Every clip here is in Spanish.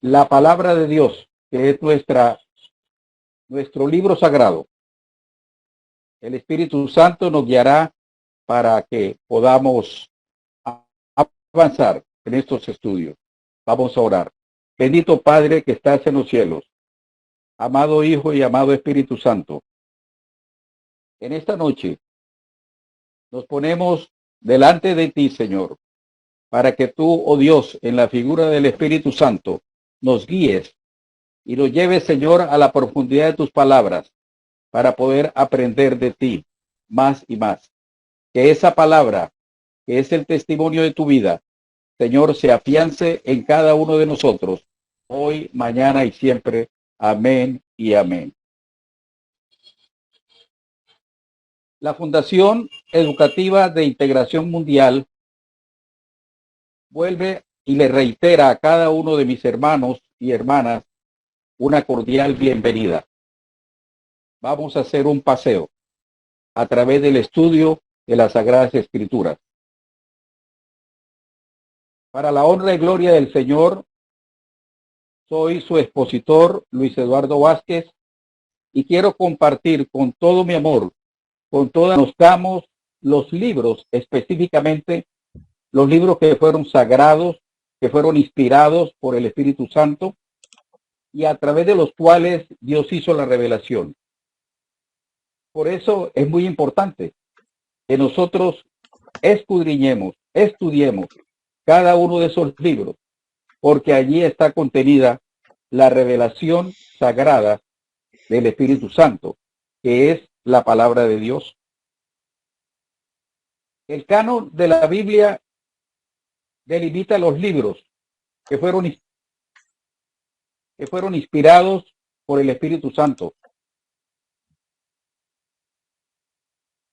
La palabra de Dios, que es nuestro libro sagrado. El Espíritu Santo nos guiará para que podamos avanzar en estos estudios. Vamos a orar. Bendito Padre que estás en los cielos, amado Hijo y amado Espíritu Santo, en esta noche nos ponemos delante de ti, Señor, para que tú, oh Dios, en la figura del Espíritu Santo, nos guíes y nos lleves, Señor, a la profundidad de tus palabras para poder aprender de ti más y más. Que esa palabra, que es el testimonio de tu vida, Señor, se afiance en cada uno de nosotros, hoy, mañana y siempre. Amén y amén. La Fundación Educativa de Integración Mundial vuelve y le reitera a cada uno de mis hermanos y hermanas una cordial bienvenida. Vamos a hacer un paseo a través del estudio de las Sagradas Escrituras. Para la honra y gloria del Señor, soy su expositor, Luis Eduardo Vázquez, y quiero compartir con todo mi amor, con todas conozcamos los libros, específicamente los libros que fueron sagrados, que fueron inspirados por el Espíritu Santo y a través de los cuales Dios hizo la revelación. Por eso es muy importante que nosotros escudriñemos, estudiemos cada uno de esos libros, porque allí está contenida la revelación sagrada del Espíritu Santo, que es la palabra de Dios. El canon de la Biblia delimita los libros que fueron inspirados por el Espíritu Santo.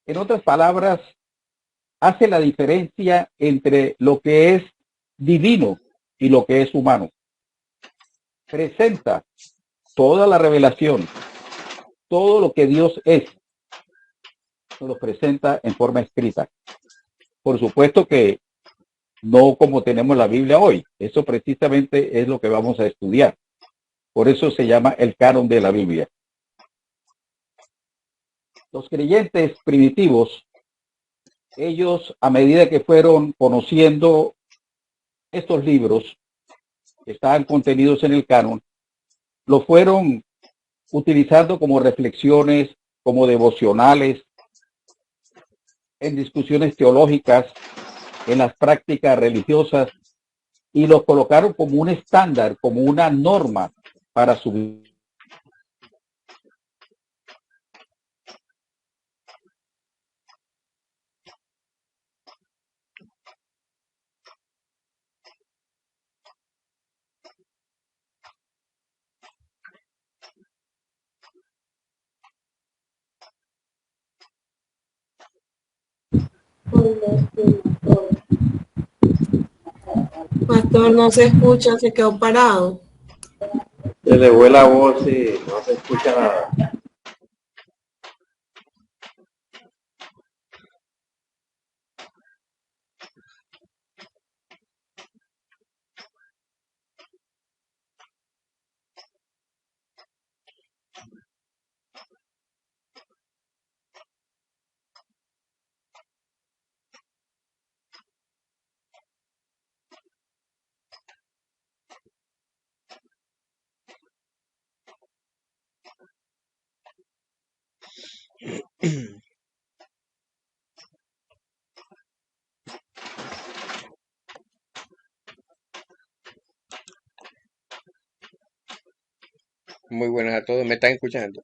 En otras palabras, hace la diferencia entre lo que es divino y lo que es humano. Presenta toda la revelación, todo lo que Dios es, nos lo presenta en forma escrita. Por supuesto que no como tenemos la Biblia hoy. Eso precisamente es lo que vamos a estudiar. Por eso se llama el canon de la Biblia. Los creyentes primitivos, ellos a medida que fueron conociendo estos libros que estaban contenidos en el canon, lo fueron utilizando como reflexiones, como devocionales, en discusiones teológicas, en las prácticas religiosas, y los colocaron como un estándar, como una norma para su vida. Pastor, no se escucha, se quedó parado. Se le fue la voz y no se escucha nada. Muy buenas a todos, ¿me están escuchando?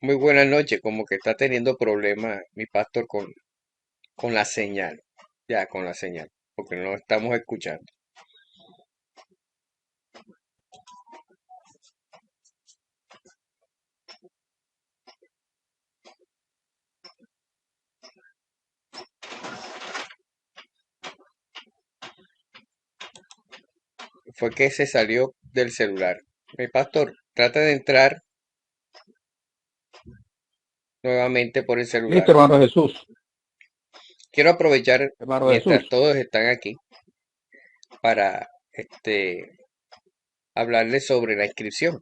Muy buenas noches, como que está teniendo problemas mi pastor con la señal, ya con la señal, porque no estamos escuchando. Fue que se salió del celular. Mi pastor, trata de entrar nuevamente por el celular. Listo, hermano Jesús. Quiero aprovechar Hermano mientras Jesús. todos están aquí para hablarles sobre la inscripción.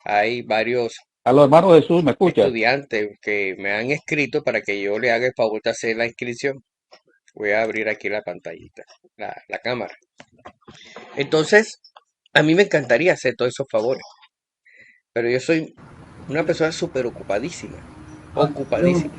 Hay varios Aló, hermano Jesús, ¿me escucha? estudiantes que me han escrito para que yo le haga el favor de hacer la inscripción. Voy a abrir aquí la pantallita, la cámara. Entonces, a mí me encantaría hacer todos esos favores, pero yo soy una persona súper ocupadísima, ocupadísima.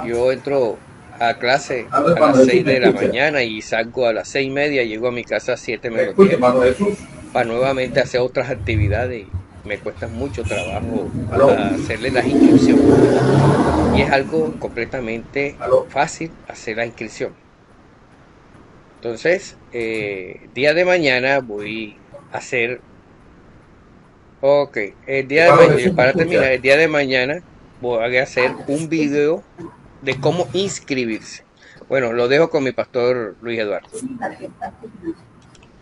Yo entro a clase Aló, a hermano las Jesús, 6 ¿me de la escucha? mañana y salgo a las 6:30, llego a mi casa a 7 ¿Me menos escucha, 10 hermano Jesús? para nuevamente hacer otras actividades. Me cuesta mucho trabajo Aló, hacerle las inscripciones. Y es algo completamente aló. fácil hacer la inscripción. Entonces, día de mañana voy a hacer, ok, el día de Hermano mañana, Jesús, ¿me para escucha? terminar, el día de mañana voy a hacer un video de cómo inscribirse. Bueno, lo dejo con mi pastor Luis Eduardo.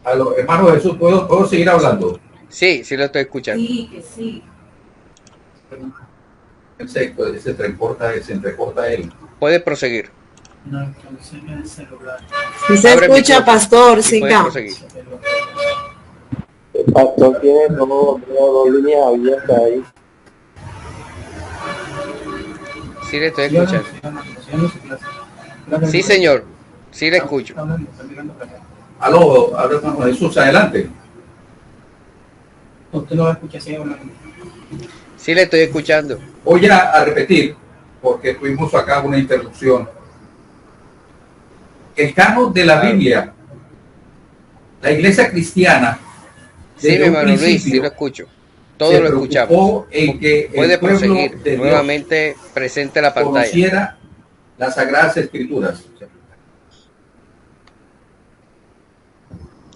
Aló, hermano Jesús, ¿puedo seguir hablando? Sí, sí lo estoy escuchando. Se entrecorta él. Puede proseguir. Si se Abre el escucha, micrófono pastor, y puede siga. proseguir. El pastor tiene dos líneas abiertas ahí. Sí le estoy escuchando. Sí, señor. Sí le escucho. Aló, hermano Jesús, adelante. Usted no va a escuchar así hablando. Sí le estoy escuchando. Voy a repetir, porque tuvimos acá una interrupción. El canon de la Claro. Biblia, la iglesia cristiana, Sí, mi desde un hermano Luis, sí principio, lo escucho. se Todo lo escuchamos. preocupó en que Puede el pueblo proseguir. de Dios Nuevamente presente la pantalla. conociera las Sagradas Escrituras.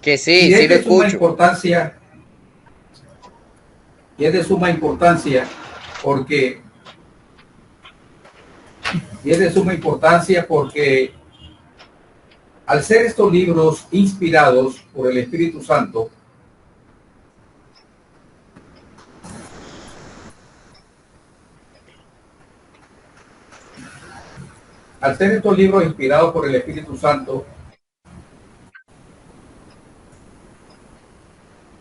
Que Y sí, sí es lo de suma escucho. importancia, y es de suma importancia porque al ser estos libros inspirados por el Espíritu Santo,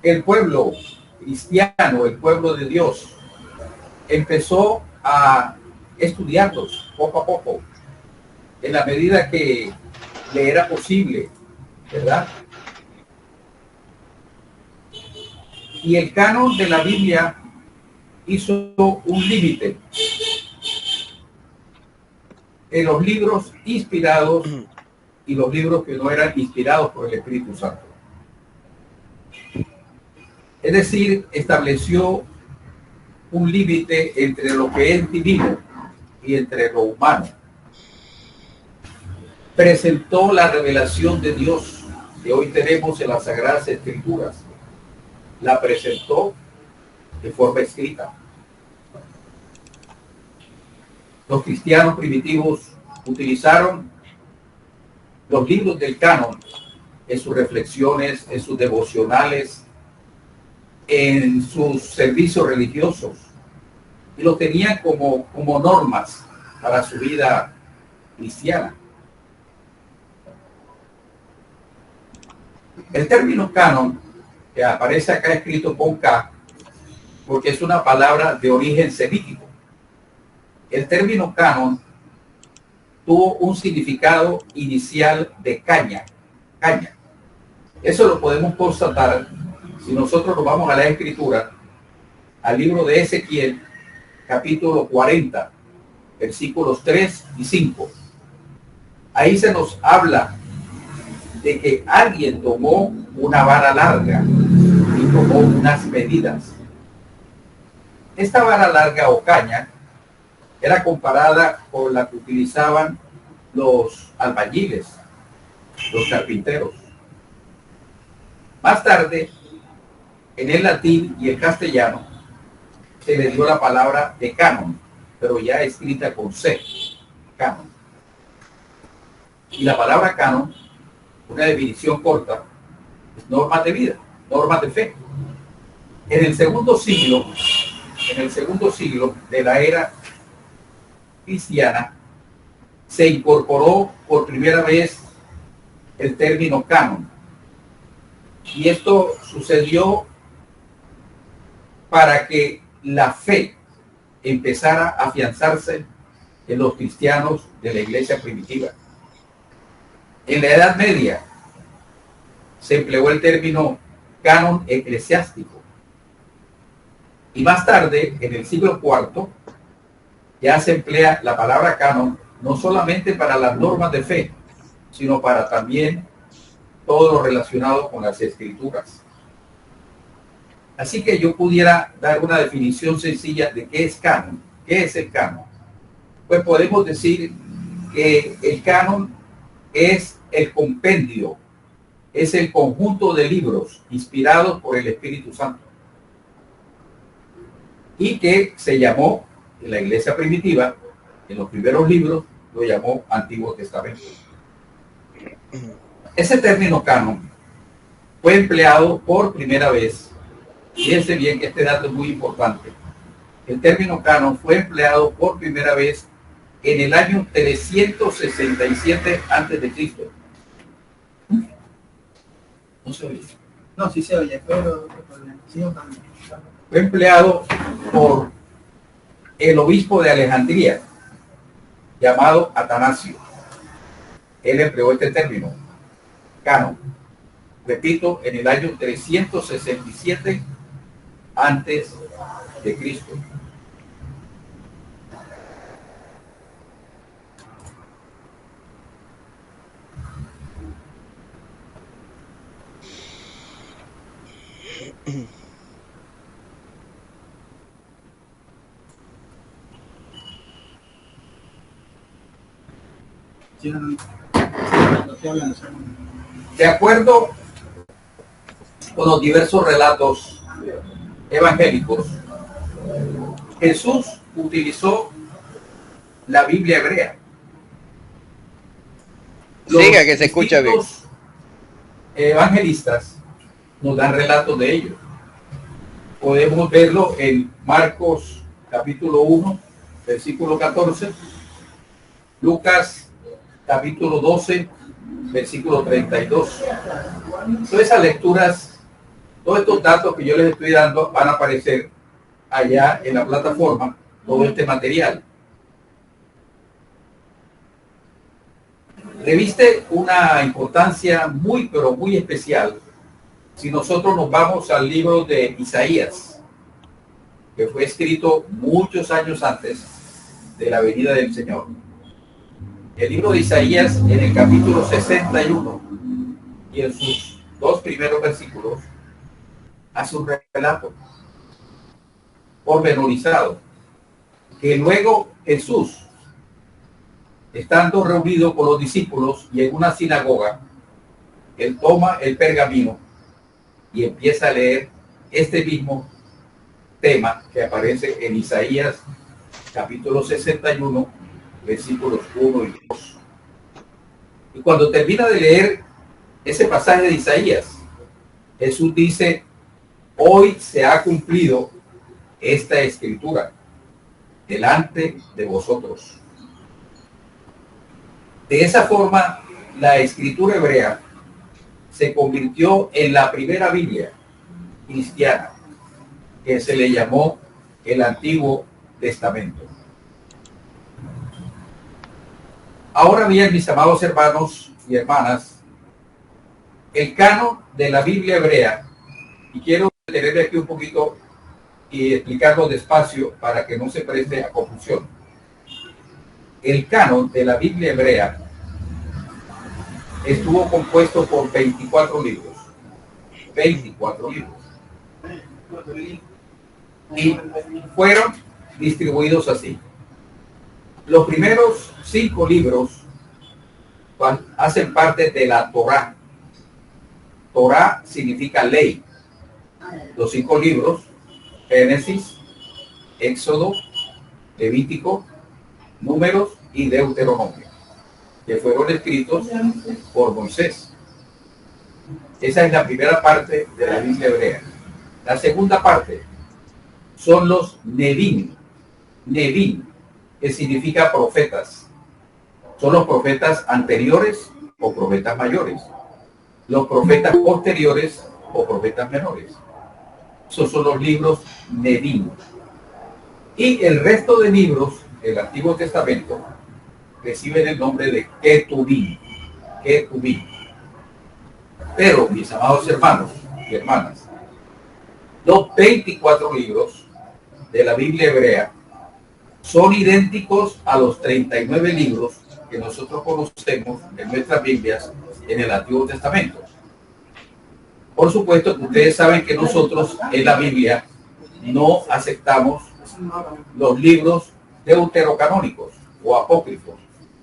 el pueblo cristiano, el pueblo de Dios, empezó a estudiarlos poco a poco, en la medida que le era posible, ¿verdad? Y el canon de la Biblia hizo un límite en los libros inspirados y los libros que no eran inspirados por el Espíritu Santo. Es decir, estableció un límite entre lo que es divino y entre lo humano. Presentó la revelación de Dios que hoy tenemos en las Sagradas Escrituras. La presentó de forma escrita. Los cristianos primitivos utilizaron los libros del canon en sus reflexiones, en sus devocionales, en sus servicios religiosos, y los tenían como normas para su vida cristiana. El término canon, que aparece acá escrito con K, porque es una palabra de origen semítico. El término canon tuvo un significado inicial de caña. Eso lo podemos constatar si nosotros nos vamos a la Escritura, al libro de Ezequiel, capítulo 40, versículos 3 y 5. Ahí se nos habla de que alguien tomó una vara larga y tomó unas medidas. Esta vara larga o caña era comparada con la que utilizaban los albañiles, los carpinteros. Más tarde, en el latín y el castellano, se le dio la palabra de canon, pero ya escrita con C, canon. Y la palabra canon, una definición corta, es normas de vida, normas de fe. En el segundo siglo de la era cristiana, se incorporó por primera vez el término canon. Y esto sucedió para que la fe empezara a afianzarse en los cristianos de la iglesia primitiva. En la Edad Media se empleó el término canon eclesiástico. Y más tarde, en el siglo IV, ya se emplea la palabra canon no solamente para las normas de fe, sino para también todo lo relacionado con las escrituras. Así que yo pudiera dar una definición sencilla de qué es canon. ¿Qué es el canon? Pues podemos decir que el canon es el compendio, es el conjunto de libros inspirados por el Espíritu Santo y que se llamó en la iglesia primitiva, en los primeros libros, lo llamó Antiguo Testamento. Ese término canon fue empleado por primera vez. Fíjense bien que este dato es muy importante. El término canon fue empleado por primera vez en el año 367 a.C. ¿No se oye? No, sí se oye, pero sí, también. Fue empleado por el obispo de Alejandría, llamado Atanasio. Él empleó este término, canon. Repito, en el año 367 antes de Cristo. De acuerdo con los diversos relatos evangélicos, Jesús utilizó la Biblia hebrea. Siga, que se escucha bien. Los evangelistas nos dan relatos de ello. Podemos verlo en Marcos capítulo 1, versículo 14, Lucas capítulo 12, versículo 32. Todas esas lecturas, todos estos datos que yo les estoy dando van a aparecer allá en la plataforma, todo este material. Reviste una importancia muy, pero muy especial si nosotros nos vamos al libro de Isaías, que fue escrito muchos años antes de la venida del Señor. El libro de Isaías, en el capítulo 61 y en sus dos primeros versículos, hace un relato pormenorizado que luego Jesús, estando reunido con los discípulos y en una sinagoga, él toma el pergamino y empieza a leer este mismo tema que aparece en Isaías capítulo 61, versículos 1 y 2. Y cuando termina de leer ese pasaje de Isaías, Jesús dice: hoy se ha cumplido esta escritura delante de vosotros. De esa forma, la escritura hebrea se convirtió en la primera Biblia cristiana, que se le llamó el Antiguo Testamento. Ahora bien, mis amados hermanos y hermanas, el canon de la Biblia hebrea, y quiero detenerme aquí un poquito y explicarlo despacio para que no se preste a confusión. El canon de la Biblia hebrea estuvo compuesto por 24 libros. 24 libros. Y fueron distribuidos así. Los primeros 5 libros hacen parte de la Torá. Torá significa ley. Los 5 libros, Génesis, Éxodo, Levítico, Números y Deuteronomio, que fueron escritos por Moisés. Esa es la primera parte de la Biblia hebrea. La segunda parte son los Nevim. Nevim, que significa profetas. Son los profetas anteriores o profetas mayores. Los profetas posteriores o profetas menores. Esos son los libros Nevim. Y el resto de libros del Antiguo Testamento reciben el nombre de Ketuvim. Ketuvim. Pero, mis amados hermanos y hermanas, los 24 libros de la Biblia hebrea son idénticos a los 39 libros que nosotros conocemos en nuestras Biblias en el Antiguo Testamento. Por supuesto que ustedes saben que nosotros en la Biblia no aceptamos los libros deuterocanónicos o apócrifos.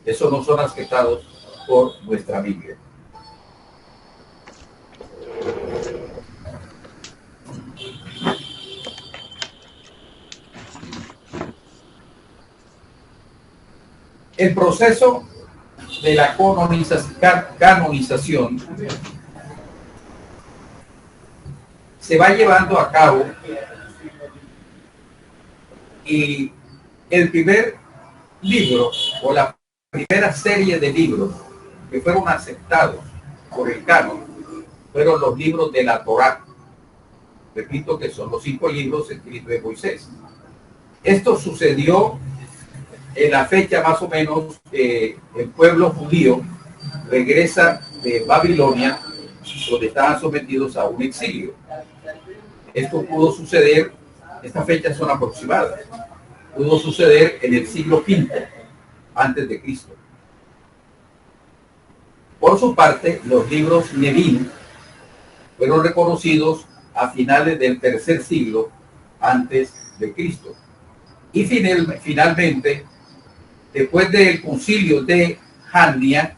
Esos no son aceptados por nuestra Biblia. El proceso de la canonización se va llevando a cabo y el primer libro o la primera serie de libros que fueron aceptados por el canon fueron los libros de la Torá. Repito que son los 5 libros escritos de Moisés. Esto sucedió en la fecha más o menos que el pueblo judío regresa de Babilonia, donde estaban sometidos a un exilio. Esto pudo suceder, estas fechas son aproximadas, pudo suceder en el siglo V antes de Cristo. Por su parte, los libros Nevim fueron reconocidos a finales del tercer siglo antes de Cristo. Y finalmente, después del concilio de Jamnia,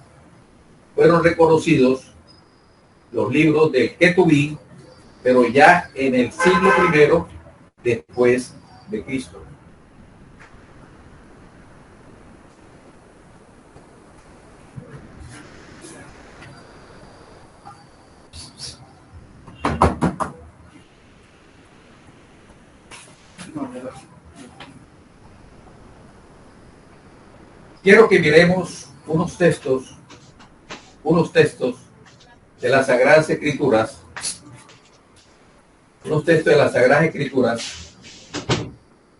fueron reconocidos los libros del Ketuvim, pero ya en el siglo I después de Cristo. Quiero que miremos unos textos de las Sagradas Escrituras,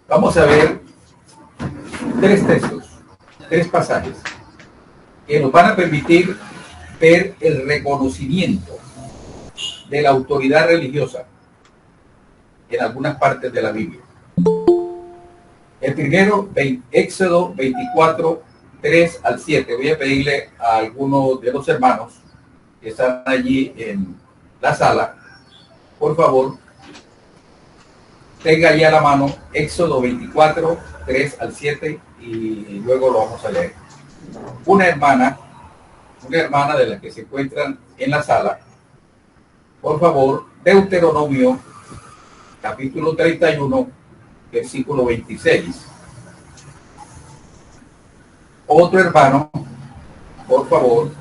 Vamos a ver 3 textos, 3 pasajes, que nos van a permitir ver el reconocimiento de la autoridad religiosa en algunas partes de la Biblia. El primero, Éxodo 24, 3 al 7. Voy a pedirle a algunos de los hermanos que están allí en la sala, por favor, tenga ya a la mano Éxodo 24, 3 al 7 y luego lo vamos a leer. Una hermana de las que se encuentran en la sala, por favor, Deuteronomio capítulo 31, versículo 26. Otro hermano, por favor,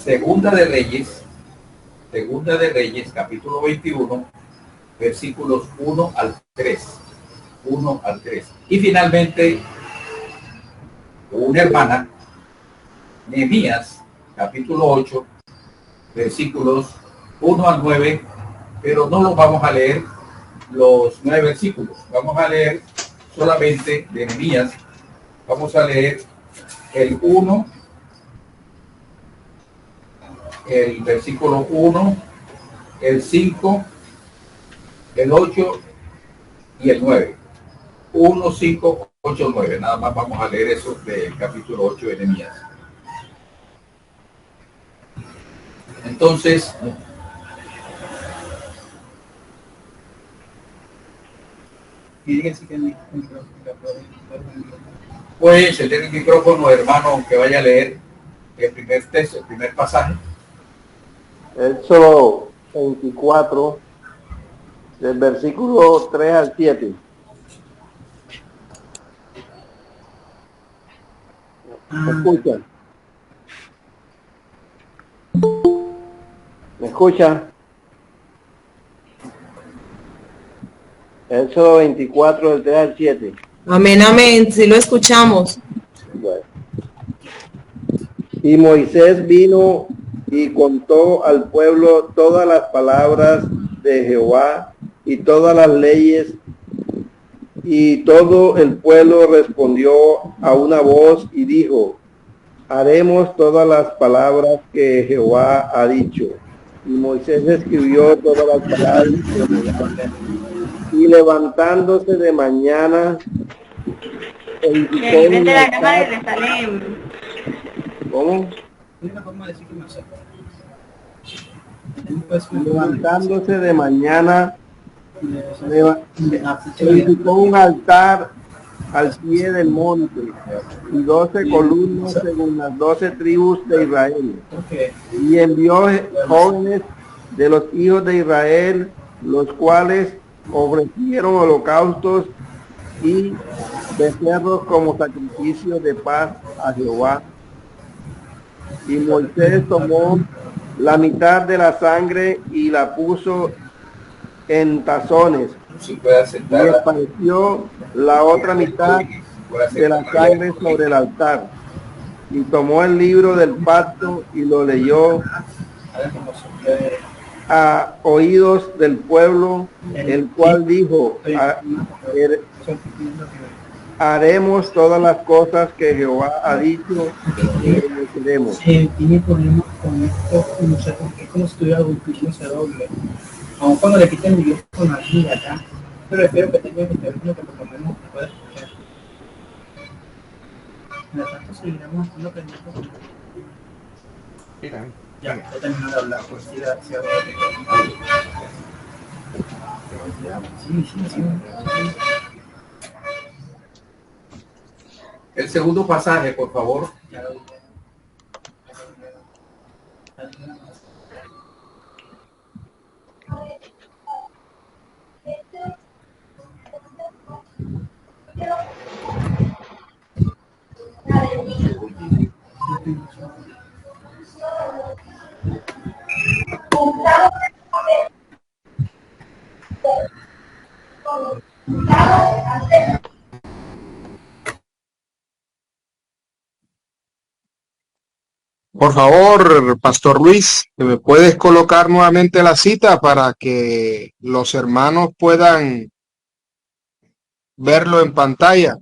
Segunda de Reyes, capítulo 21, versículos 1 al 3. Y finalmente, una hermana, Nehemías, capítulo 8, versículos 1 al 9, pero no los vamos a leer los 9 versículos. Vamos a leer solamente de Nehemías. Vamos a leer el 1, el versículo 1, el 5, el 8 y el 9. 1, 5, 8, 9. Nada más vamos a leer eso del capítulo 8 de Nehemías. Entonces, Fíjense que el pues el del micrófono, hermano, que vaya a leer el primer texto, el primer pasaje. Éxodo 24, del versículo 3 al 7. ¿Me escuchan? ¿Me escuchan? Éxodo 24, del 3 al 7. Amén, amén. Si lo escuchamos. Bueno. Y Moisés vino y contó al pueblo todas las palabras de Jehová y todas las leyes, y todo el pueblo respondió a una voz y dijo: haremos todas las palabras que Jehová ha dicho. Y Moisés escribió todas las palabras de Jehová. Y levantándose de mañana, Que vete la cámara y le sale. ¿Cómo? Es una forma de decir que me acerco. Levantándose de mañana, edificó un altar al pie del monte y 12 columnas según las 12 tribus de Israel. Y envió jóvenes de los hijos de Israel, los cuales ofrecieron holocaustos y becerros como sacrificio de paz a Jehová. Y Moisés tomó la mitad de la sangre y la puso en tazones, y esparció la otra mitad de la sangre sobre el altar. Y tomó el libro del pacto y lo leyó a oídos del pueblo, el cual dijo: haremos todas las cosas que Jehová ha dicho y obedeceremos. Tiene problemas con esto, no sé por qué, es como si estuviera se doble. Aun cuando le quiten el micrófono aquí acá, pero espero que tenga el micrófono que por lo menos pueda escuchar. Mientras tanto seguiremos haciendo pendientes. Mira. Ya terminó de hablar, pues sí, gracias. Sí. El segundo pasaje, por favor. Ya lo dije. Por favor, Pastor Luis, ¿me puedes colocar nuevamente la cita para que los hermanos puedan verlo en pantalla?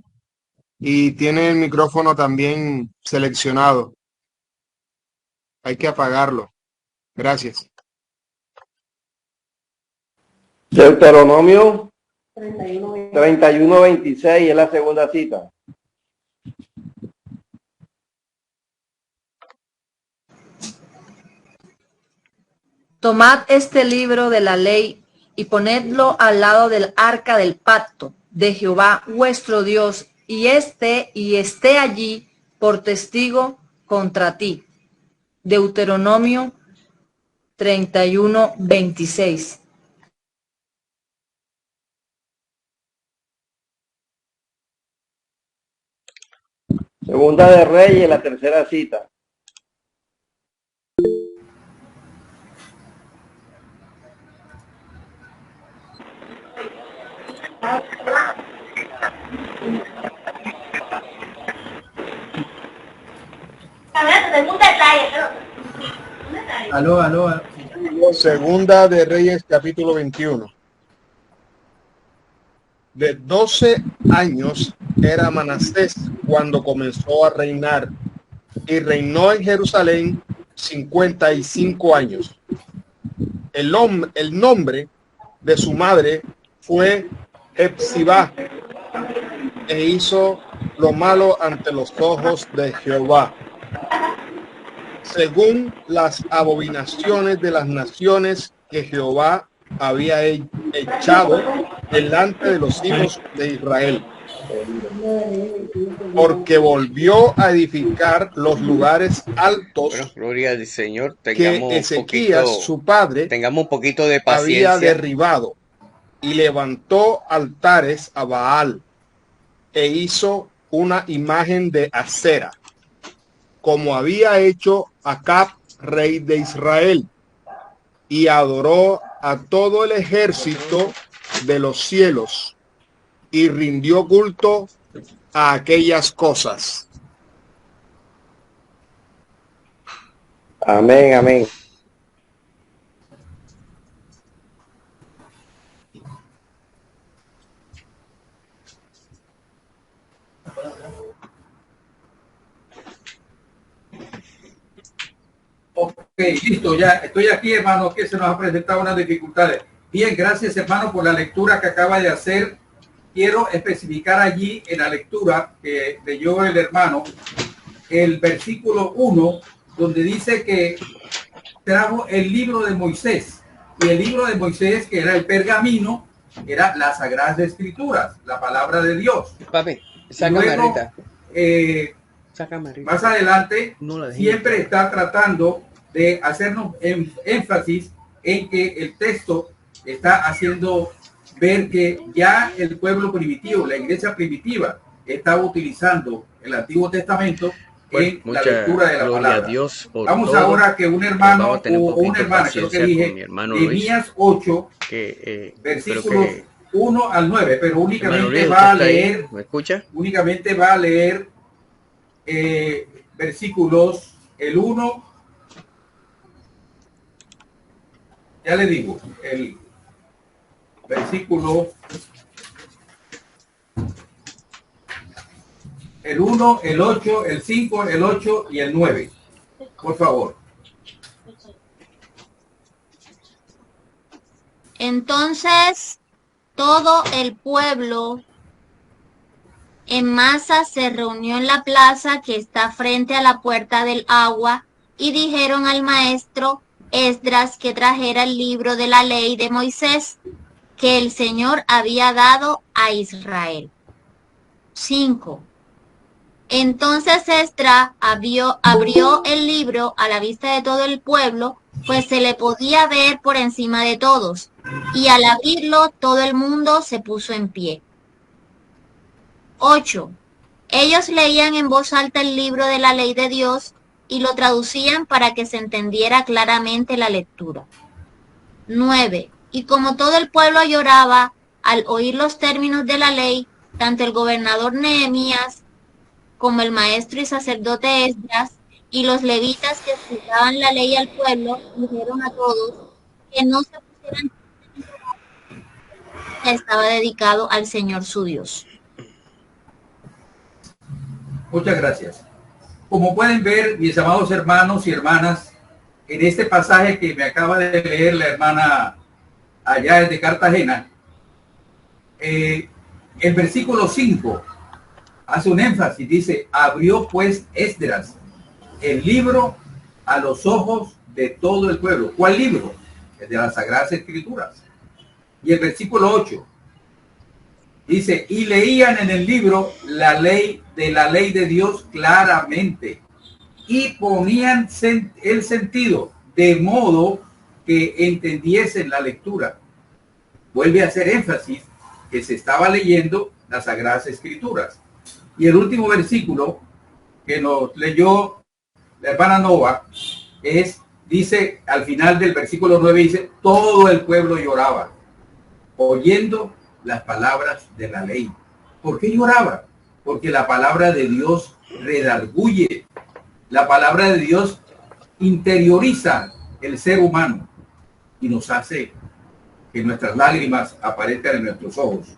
Y tiene el micrófono también seleccionado. Hay que apagarlo. Gracias. Deuteronomio 31:26 es la segunda cita. Tomad este libro de la ley y ponedlo al lado del arca del pacto de Jehová vuestro Dios, y esté allí por testigo contra ti. Deuteronomio 31:26. Segunda de Reyes, la tercera cita. Aló. Segunda de Reyes, capítulo 21. De 12 años era Manasés cuando comenzó a reinar, y reinó en Jerusalén 55 años. El nombre de su madre fue Hepzibá, e hizo lo malo ante los ojos de Jehová, según las abominaciones de las naciones que Jehová había echado delante de los hijos de Israel, porque volvió a edificar los lugares altos Bueno, gloria al Señor. que Tengamos Ezequías, su padre, tengamos un poquito de había paciencia. derribado, y levantó altares a Baal e hizo una imagen de Acera, como había hecho Acab, rey de Israel, y adoró a todo el ejército de los cielos y rindió culto a aquellas cosas. Amén, amén. Ok, listo, ya estoy aquí, hermano, que se nos ha presentado unas dificultades. Bien, gracias, hermano, por la lectura que acaba de hacer. Quiero especificar allí en la lectura que leyó el hermano, el versículo 1, donde dice que trajo el libro de Moisés. Y el libro de Moisés, que era el pergamino, era las Sagradas Escrituras, la palabra de Dios. Papi, esa Luego, camarita. más adelante, No la dejé siempre quitar. está tratando de hacernos énfasis en que el texto está haciendo ver que ya el pueblo primitivo, la iglesia primitiva, estaba utilizando el Antiguo Testamento en la lectura de la gloria palabra. a Dios por Vamos todo. ahora que un hermano Vamos a tener o un poquito una de hermana, creo que paciencia dije, con mi hermano Luis, Nehemías 8, que versículos creo que 1 al 9, pero hermano únicamente Luis, va a ¿usted está ahí? leer, ¿Me escucha? únicamente va a leer versículos el 1, ya le digo, el versículo el 1, el 8, el 5, el 8 y el 9. Por favor. Entonces todo el pueblo en masa se reunió en la plaza que está frente a la puerta del agua y dijeron al maestro Esdras que trajera el libro de la ley de Moisés que el Señor había dado a Israel. 5. Entonces Esdras abrió el libro a la vista de todo el pueblo, pues se le podía ver por encima de todos, y al abrirlo todo el mundo se puso en pie. 8. Ellos leían en voz alta el libro de la ley de Dios y lo traducían para que se entendiera claramente la lectura. 9. Y como todo el pueblo lloraba al oír los términos de la ley, tanto el gobernador Nehemías como el maestro y sacerdote Esdras y los levitas que explicaban la ley al pueblo dijeron a todos que no se pusieran que estaba dedicado al Señor su Dios. Muchas gracias. Como pueden ver, mis amados hermanos y hermanas, en este pasaje que me acaba de leer la hermana allá desde Cartagena, el versículo 5 hace un énfasis, dice, abrió pues Esdras el libro a los ojos de todo el pueblo. ¿Cuál libro? El de las Sagradas Escrituras. Y el versículo 8 dice, y leían en el libro la ley de Dios claramente y ponían el sentido de modo que entendiesen la lectura. Vuelve a hacer énfasis que se estaba leyendo las Sagradas Escrituras. Y el último versículo que nos leyó la hermana Nova dice al final del versículo 9, dice, todo el pueblo lloraba oyendo las palabras de la ley. ¿Por qué lloraba? Porque la palabra de Dios redarguye. La palabra de Dios interioriza el ser humano y nos hace que nuestras lágrimas aparezcan en nuestros ojos.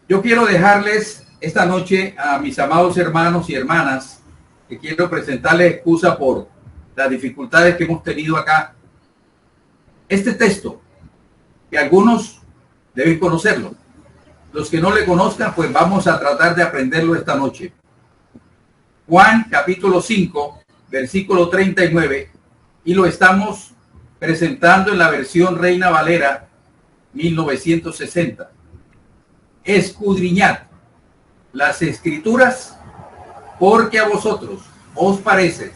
Yo quiero dejarles esta noche a mis amados hermanos y hermanas, que quiero presentarles excusa por las dificultades que hemos tenido acá. Este texto que algunos deben conocerlo. Los que no le conozcan, pues vamos a tratar de aprenderlo esta noche. Juan capítulo 5, versículo 39, y lo estamos presentando en la versión Reina Valera 1960. Escudriñad las escrituras, porque a vosotros os parece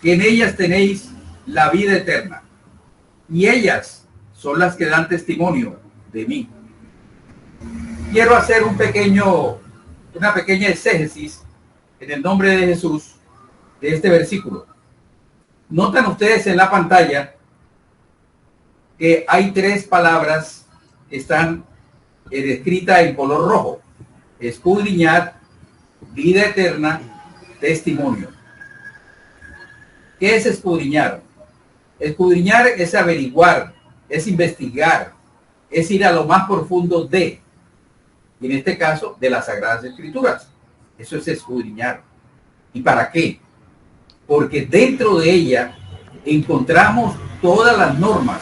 que en ellas tenéis la vida eterna, y ellas son las que dan testimonio de mí. Quiero hacer una pequeña exégesis en el nombre de Jesús de este versículo. Notan ustedes en la pantalla que hay 3 palabras que están escritas en color rojo: escudriñar, vida eterna, testimonio. ¿Qué es escudriñar? Escudriñar es averiguar, es investigar, es ir a lo más profundo de, y en este caso, de las Sagradas Escrituras. Eso es escudriñar. ¿Y para qué? Porque dentro de ella encontramos todas las normas,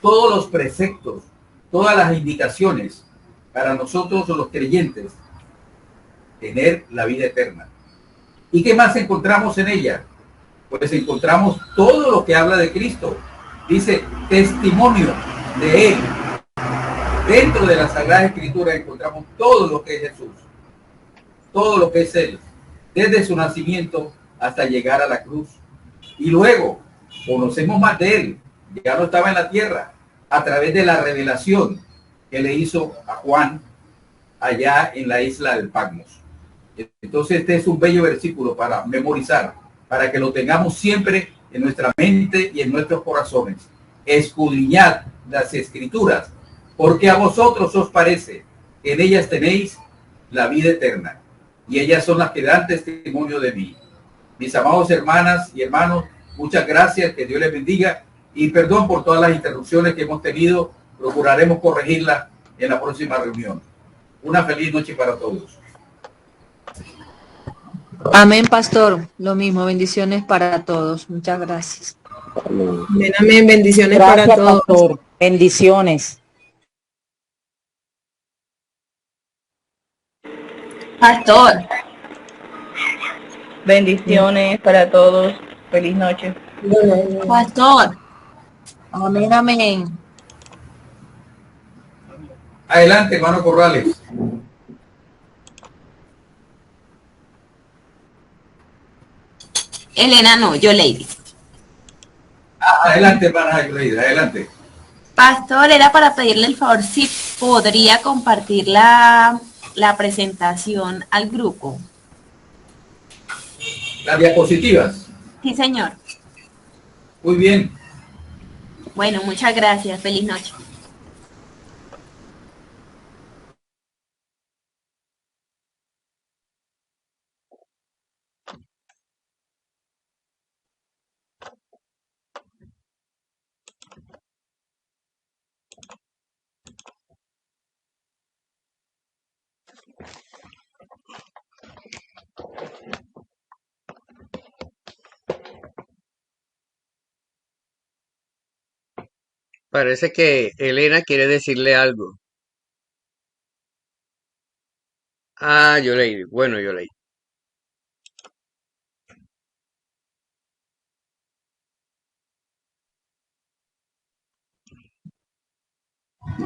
todos los preceptos, todas las indicaciones para nosotros los creyentes tener la vida eterna. ¿Y qué más encontramos en ella? Pues encontramos todo lo que habla de Cristo. Dice testimonio de Él. Dentro de la Sagrada Escritura encontramos todo lo que es Jesús, todo lo que es Él, desde su nacimiento hasta llegar a la cruz. Y luego conocemos más de Él. Ya no estaba en la tierra, a través de la revelación que le hizo a Juan allá en la isla del Patmos. Entonces este es un bello versículo para memorizar, para que lo tengamos siempre en nuestra mente y en nuestros corazones. Escudriñad las Escrituras, porque a vosotros os parece que en ellas tenéis la vida eterna, y ellas son las que dan testimonio de mí. Mis amados hermanas y hermanos, muchas gracias, que Dios les bendiga, y perdón por todas las interrupciones que hemos tenido. Procuraremos corregirlas en la próxima reunión. Una feliz noche para todos. Amén, pastor. Lo mismo, bendiciones para todos. Muchas gracias. Amén, amén. Bendiciones Gracias, para todos. pastor. Bendiciones. Pastor. Bendiciones para todos. Feliz noche. Pastor, Amén, amén. Adelante, hermano Corrales. Elena no, yo Lady. Adelante, hermana Yuleida, adelante. Pastor, era para pedirle el favor si podría compartir la presentación al grupo. Las diapositivas. Sí, señor. Muy bien. Bueno, muchas gracias. Feliz noche. Parece que Elena quiere decirle algo. Ah, yo leí. Bueno, yo leí.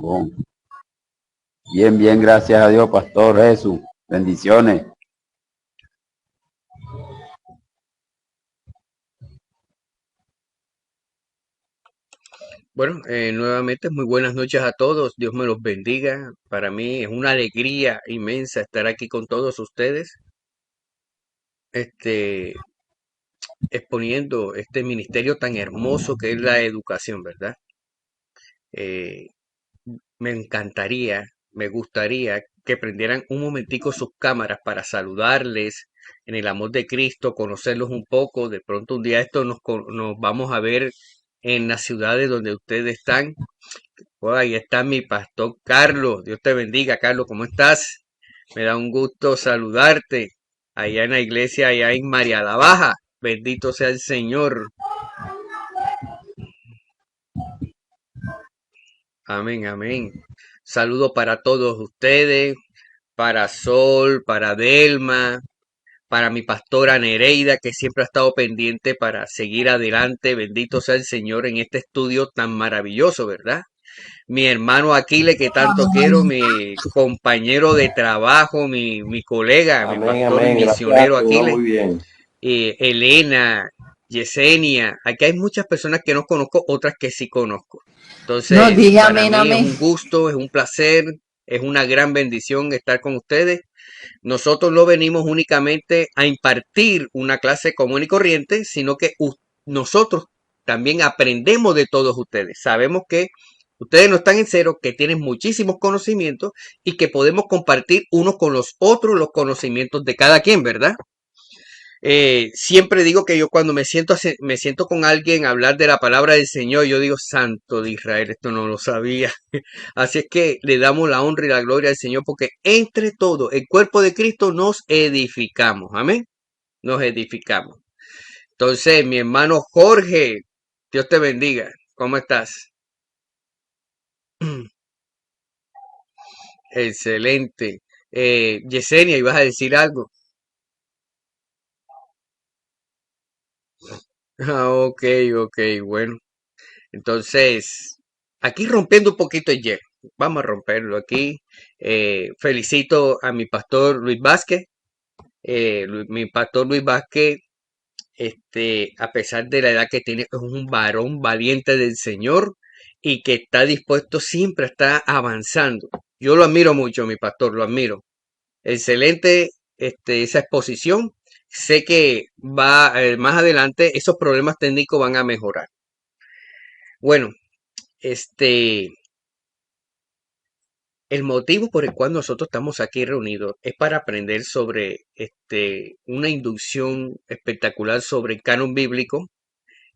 Bon. Bien, bien, gracias a Dios, Pastor Jesús. Bendiciones. Bueno, nuevamente muy buenas noches a todos. Dios me los bendiga. Para mí es una alegría inmensa estar aquí con todos ustedes, exponiendo este ministerio tan hermoso que es la educación, ¿verdad? Eh, Me encantaría, me gustaría que prendieran un momentico sus cámaras para saludarles en el amor de Cristo, conocerlos un poco. De pronto un día esto nos vamos a ver en las ciudades donde ustedes están. Oh, ahí está mi pastor Carlos. Dios te bendiga, Carlos. ¿Cómo estás? Me da un gusto saludarte allá en la iglesia, allá en María la Baja. Bendito sea el Señor. Amén, amén. Saludo para todos ustedes, para Sol, para Delma, para mi pastora Nereida, que siempre ha estado pendiente para seguir adelante. Bendito sea el Señor en este estudio tan maravilloso, ¿verdad? Mi hermano Aquiles, que tanto quiero, mi compañero de trabajo, mi colega, mi Amén, pastor amén. Gracias, misionero quedó Aquiles, muy bien. Elena, Yesenia. Aquí hay muchas personas que no conozco, otras que sí conozco. No, Entonces, dije para amén, mí es amén. un gusto, es un placer, es una gran bendición estar con ustedes. Nosotros no venimos únicamente a impartir una clase común y corriente, sino que nosotros también aprendemos de todos ustedes. Sabemos que ustedes no están en cero, que tienen muchísimos conocimientos y que podemos compartir unos con los otros los conocimientos de cada quien, ¿verdad? Siempre digo que yo cuando me siento con alguien a hablar de la palabra del Señor, yo digo, Santo de Israel, esto no lo sabía. Así es que le damos la honra y la gloria al Señor porque entre todos, el cuerpo de Cristo nos edificamos. Amén. Nos edificamos. Entonces, mi hermano Jorge, Dios te bendiga. ¿Cómo estás? Excelente. Yesenia, ¿ibas a decir algo? Ah, ok, ok, bueno. Entonces, aquí rompiendo un poquito el hielo. Vamos a romperlo aquí. Felicito a mi pastor Luis Vázquez. Mi pastor Luis Vázquez, a pesar de la edad que tiene, es un varón valiente del Señor y que está dispuesto siempre a estar avanzando. Yo lo admiro mucho, mi pastor, lo admiro. Excelente, esa exposición. Sé que va más adelante, esos problemas técnicos van a mejorar. Bueno, el motivo por el cual nosotros estamos aquí reunidos es para aprender sobre una inducción espectacular sobre el canon bíblico.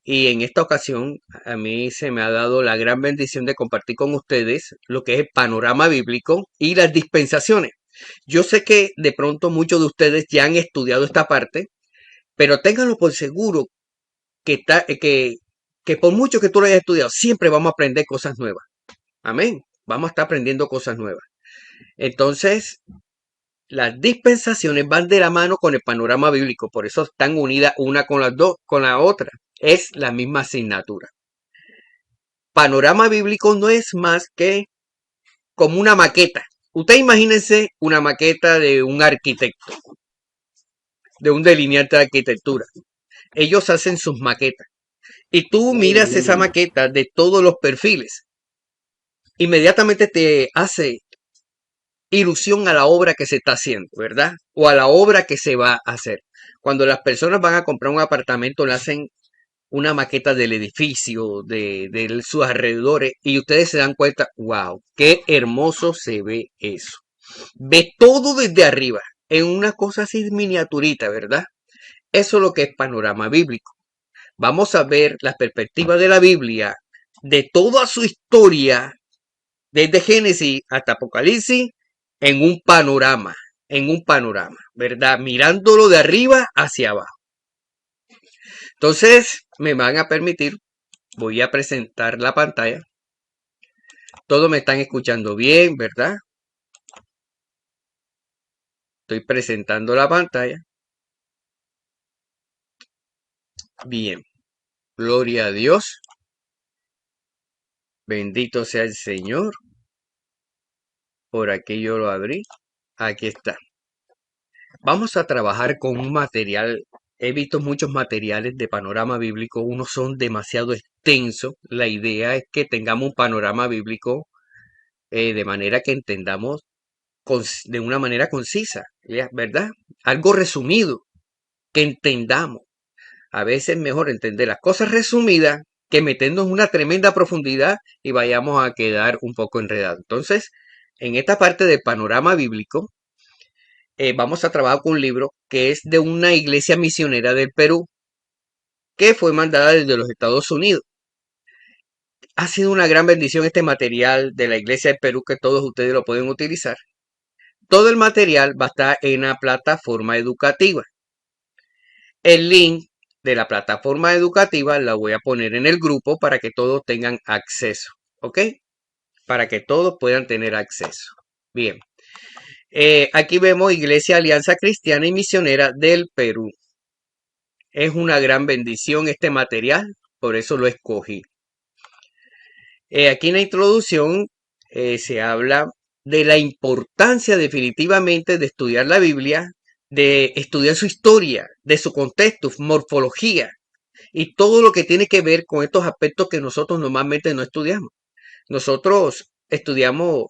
Y en esta ocasión a mí se me ha dado la gran bendición de compartir con ustedes lo que es el panorama bíblico y las dispensaciones. Yo sé que de pronto muchos de ustedes ya han estudiado esta parte, pero ténganlo por seguro que por mucho que tú lo hayas estudiado, siempre vamos a aprender cosas nuevas. Amén. Vamos a estar aprendiendo cosas nuevas. Entonces, las dispensaciones van de la mano con el panorama bíblico, por eso están unidas una con las dos, con la otra. Es la misma asignatura. Panorama bíblico no es más que como una maqueta. Usted imagínense una maqueta de un arquitecto, de un delineante de arquitectura. Ellos hacen sus maquetas. Y tú miras esa maqueta de todos los perfiles. Inmediatamente te hace ilusión a la obra que se está haciendo, ¿verdad? O a la obra que se va a hacer. Cuando las personas van a comprar un apartamento, le hacen una maqueta del edificio, de sus alrededores, y ustedes se dan cuenta, wow, qué hermoso se ve eso. Ve todo desde arriba, en una cosa así miniaturita, ¿verdad? Eso es lo que es panorama bíblico. Vamos a ver la perspectiva de la Biblia, de toda su historia, desde Génesis hasta Apocalipsis, en un panorama, ¿verdad? Mirándolo de arriba hacia abajo. Entonces, me van a permitir, voy a presentar la pantalla. Todos me están escuchando bien, ¿verdad? Estoy presentando la pantalla. Bien. Gloria a Dios. Bendito sea el Señor. Por aquí yo lo abrí. Aquí está. Vamos a trabajar con un material. He visto muchos materiales de panorama bíblico. Unos son demasiado extensos. La idea es que tengamos un panorama bíblico de manera que entendamos de una manera concisa, ¿verdad? Algo resumido, que entendamos. A veces es mejor entender las cosas resumidas que meternos en una tremenda profundidad y vayamos a quedar un poco enredados. Entonces, en esta parte del panorama bíblico, vamos a trabajar con un libro que es de una iglesia misionera del Perú, que fue mandada desde los Estados Unidos. Ha sido una gran bendición este material de la iglesia del Perú, que todos ustedes lo pueden utilizar. Todo el material va a estar en la plataforma educativa. El link de la plataforma educativa la voy a poner en el grupo para que todos tengan acceso. ¿Ok? para que todos puedan tener acceso. Bien. Aquí vemos Iglesia Alianza Cristiana y Misionera del Perú. Es una gran bendición este material, por eso lo escogí. Aquí en la introducción se habla de la importancia definitivamente de estudiar la Biblia, de estudiar su historia, de su contexto, morfología y todo lo que tiene que ver con estos aspectos que nosotros normalmente no estudiamos. Nosotros estudiamos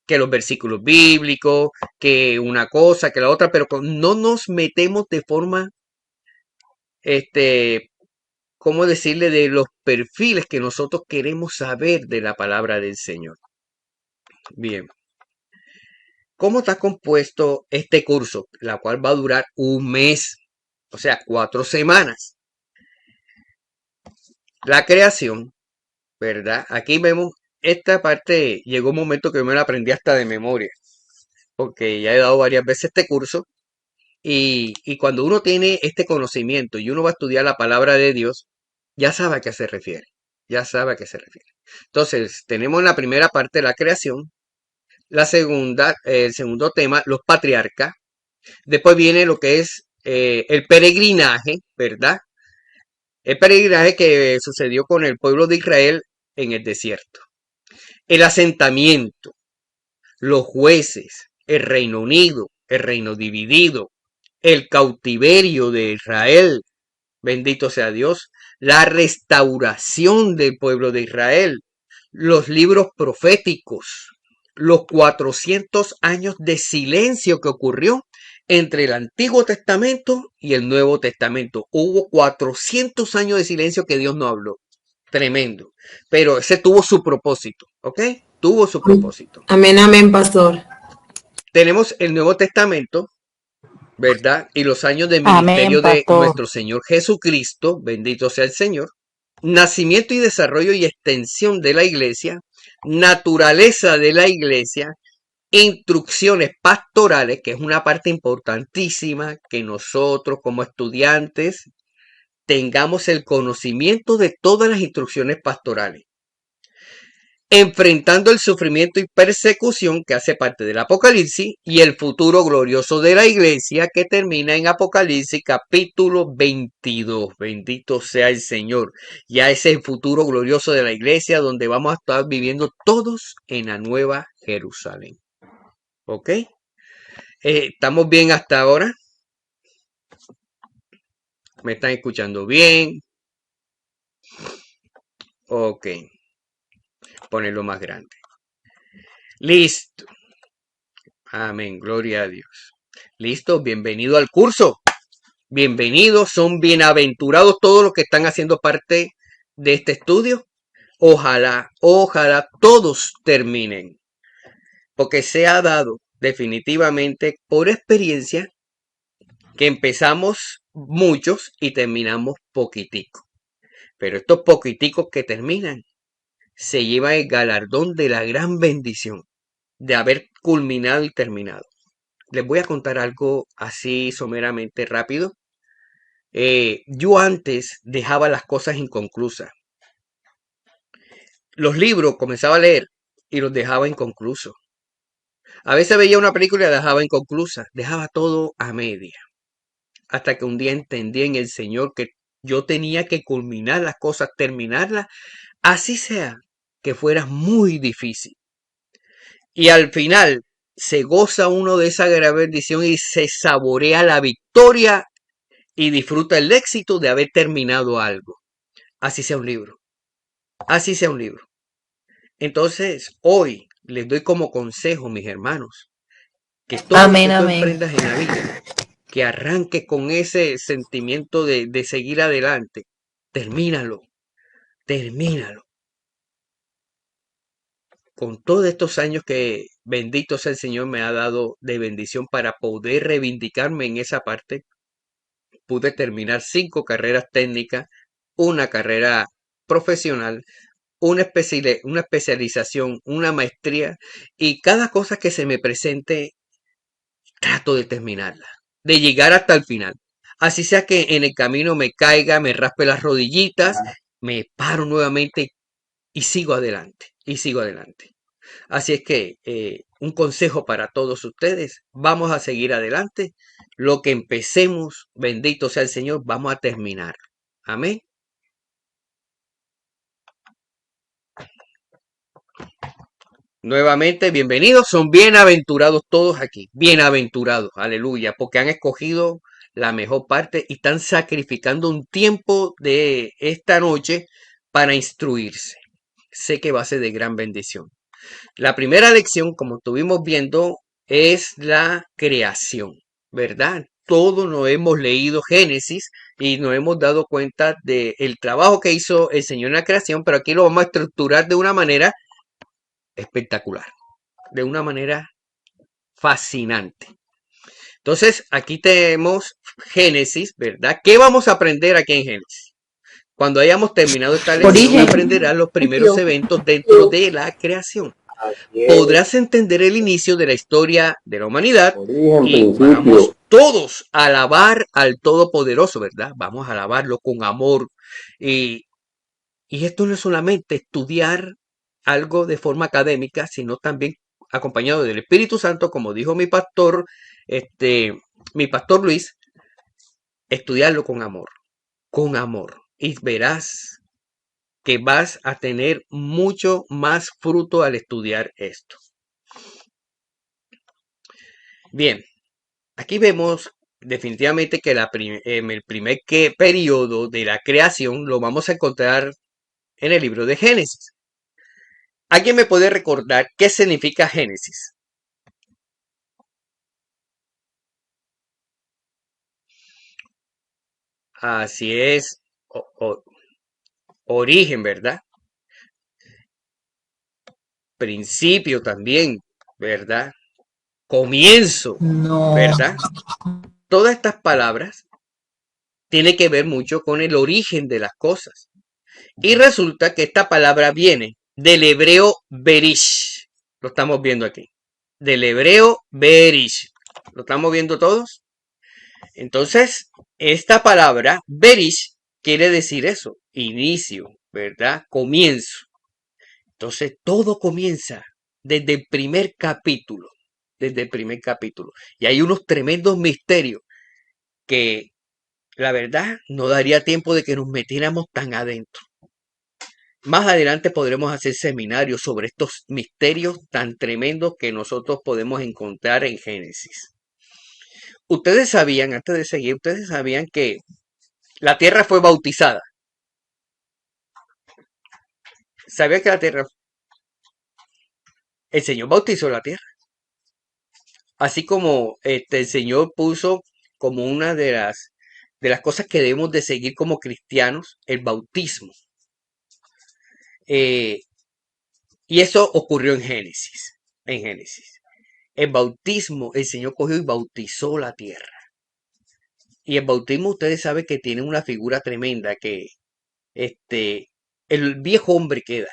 que los versículos bíblicos, que una cosa, que la otra, pero no nos metemos de forma, ¿cómo decirle? De los perfiles que nosotros queremos saber de la palabra del Señor. Bien. ¿Cómo está compuesto este curso? La cual va a durar un mes, o sea, 4 semanas. La creación, ¿verdad? Aquí vemos esta parte, llegó un momento que yo me la aprendí hasta de memoria, porque ya he dado varias veces este curso. Y cuando uno tiene este conocimiento y uno va a estudiar la palabra de Dios, ya sabe a qué se refiere. Ya sabe a qué se refiere. Entonces, tenemos en la primera parte la creación. La segunda, el segundo tema, los patriarcas. Después viene lo que es el peregrinaje, ¿verdad? El peregrinaje que sucedió con el pueblo de Israel en el desierto. El asentamiento, los jueces, el Reino Unido, el reino dividido, el cautiverio de Israel, bendito sea Dios, la restauración del pueblo de Israel, los libros proféticos, los 400 años de silencio que ocurrió entre el Antiguo Testamento y el Nuevo Testamento. Hubo 400 años de silencio que Dios no habló. Tremendo. Pero ese tuvo su propósito, ¿ok? Tuvo su propósito. Amén, amén, pastor. Tenemos el Nuevo Testamento, ¿verdad? Y los años de ministerio de nuestro Señor Jesucristo, bendito sea el Señor. Nacimiento y desarrollo y extensión de la iglesia, naturaleza de la iglesia, instrucciones pastorales, que es una parte importantísima que nosotros como estudiantes tengamos el conocimiento de todas las instrucciones pastorales. Enfrentando el sufrimiento y persecución que hace parte del Apocalipsis y el futuro glorioso de la iglesia que termina en Apocalipsis capítulo 22. Bendito sea el Señor. Ya ese es el futuro glorioso de la iglesia donde vamos a estar viviendo todos en la nueva Jerusalén. ¿Ok? ¿Estamos bien hasta ahora? ¿Me están escuchando bien? Ok. Ponerlo más grande. Listo. Amén. Gloria a Dios. Listo. Bienvenido al curso. Bienvenidos. Son bienaventurados todos los que están haciendo parte de este estudio. Ojalá todos terminen. Porque se ha dado definitivamente por experiencia que empezamos muchos y terminamos poquiticos. Pero estos poquiticos que terminan se lleva el galardón de la gran bendición de haber culminado y terminado. Les voy a contar algo así someramente rápido. Yo antes dejaba las cosas inconclusas. Los libros comenzaba a leer y los dejaba inconclusos. A veces veía una película y la dejaba inconclusa. Dejaba todo a media. Hasta que un día entendí en el Señor que yo tenía que culminar las cosas, terminarlas, así sea que fuera muy difícil. Y al final se goza uno de esa gran bendición y se saborea la victoria y disfruta el éxito de haber terminado algo. Así sea un libro. Así sea un libro. Entonces, hoy les doy como consejo, mis hermanos, que todo lo que tú emprendas en la vida, que arranque con ese sentimiento de seguir adelante. Termínalo. Termínalo. Con todos estos años que bendito sea el Señor me ha dado de bendición para poder reivindicarme en esa parte, pude terminar 5 carreras técnicas, una carrera profesional, una especialización, una maestría, y cada cosa que se me presente, trato de terminarla, de llegar hasta el final. Así sea que en el camino me caiga, me raspe las rodillitas, me paro nuevamente y sigo adelante, y sigo adelante. Así es que un consejo para todos ustedes, vamos a seguir adelante. Lo que empecemos, bendito sea el Señor, vamos a terminar. Amén. Nuevamente, bienvenidos. Son bienaventurados todos aquí. Bienaventurados. Aleluya. Porque han escogido la mejor parte y están sacrificando un tiempo de esta noche para instruirse. Sé que va a ser de gran bendición. La primera lección, como estuvimos viendo, es la creación, ¿verdad? Todos nos hemos leído Génesis y nos hemos dado cuenta del trabajo que hizo el Señor en la creación, pero aquí lo vamos a estructurar de una manera espectacular, de una manera fascinante. Entonces, aquí tenemos Génesis, ¿verdad? ¿Qué vamos a aprender aquí en Génesis? Cuando hayamos terminado esta lección, aprenderás los primeros eventos dentro de la creación. Podrás entender el inicio de la historia de la humanidad y vamos todos a alabar al Todopoderoso, ¿verdad? Vamos a alabarlo con amor. Y esto no es solamente estudiar algo de forma académica, sino también acompañado del Espíritu Santo, como dijo mi pastor Luis, estudiarlo con amor, y verás que vas a tener mucho más fruto al estudiar esto. Bien, aquí vemos definitivamente que el primer periodo de la creación lo vamos a encontrar en el libro de Génesis. ¿Alguien me puede recordar qué significa Génesis? Así es, origen, ¿verdad? Principio también, ¿verdad? Comienzo, ¿verdad? Todas estas palabras tienen que ver mucho con el origen de las cosas. Y resulta que esta palabra viene del hebreo berish. Lo estamos viendo aquí. Del hebreo berish. ¿Lo estamos viendo todos? Entonces, esta palabra berish quiere decir eso. Inicio, ¿verdad? Comienzo. Entonces, todo comienza desde el primer capítulo. Desde el primer capítulo. Y hay unos tremendos misterios que, la verdad, no daría tiempo de que nos metiéramos tan adentro. Más adelante podremos hacer seminarios sobre estos misterios tan tremendos que nosotros podemos encontrar en Génesis. Ustedes sabían, antes de seguir, ustedes sabían que la tierra fue bautizada. ¿Sabían que el Señor bautizó la tierra? Así como el Señor puso como una de las cosas que debemos de seguir como cristianos, el bautismo. Y eso ocurrió en Génesis. En Génesis. El bautismo, el Señor cogió y bautizó la tierra. Y el bautismo, ustedes saben que tiene una figura tremenda, que el viejo hombre queda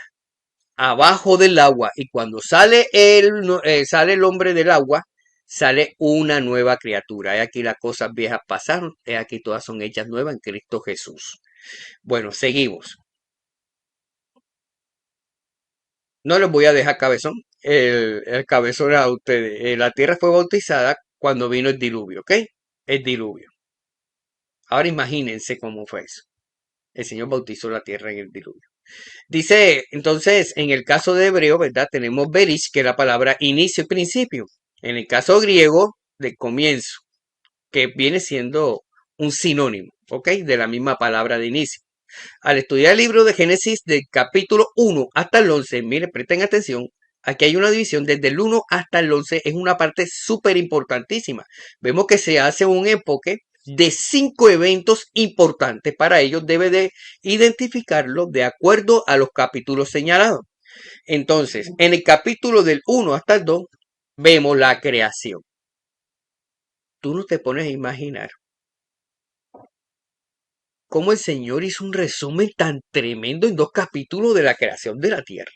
abajo del agua y cuando sale el hombre del agua, sale una nueva criatura. He aquí las cosas viejas pasaron, he aquí todas son hechas nuevas en Cristo Jesús. Bueno, seguimos. No les voy a dejar cabezón, el cabezón a ustedes. La tierra fue bautizada cuando vino el diluvio, ¿ok? El diluvio. Ahora imagínense cómo fue eso. El Señor bautizó la tierra en el diluvio. Dice, entonces, en el caso de hebreo, ¿verdad? Tenemos berish, que es la palabra inicio y principio. En el caso griego, de comienzo, que viene siendo un sinónimo, ¿ok? De la misma palabra de inicio. Al estudiar el libro de Génesis del capítulo 1 hasta el 11, miren, presten atención, aquí hay una división desde el 1 hasta el 11, es una parte súper importantísima. Vemos que se hace un enfoque de 5 eventos importantes. Para ellos debe de identificarlo de acuerdo a los capítulos señalados. Entonces, en el capítulo del 1 hasta el 2, vemos la creación. Tú no te pones a imaginar cómo el Señor hizo un resumen tan tremendo en 2 capítulos de la creación de la tierra.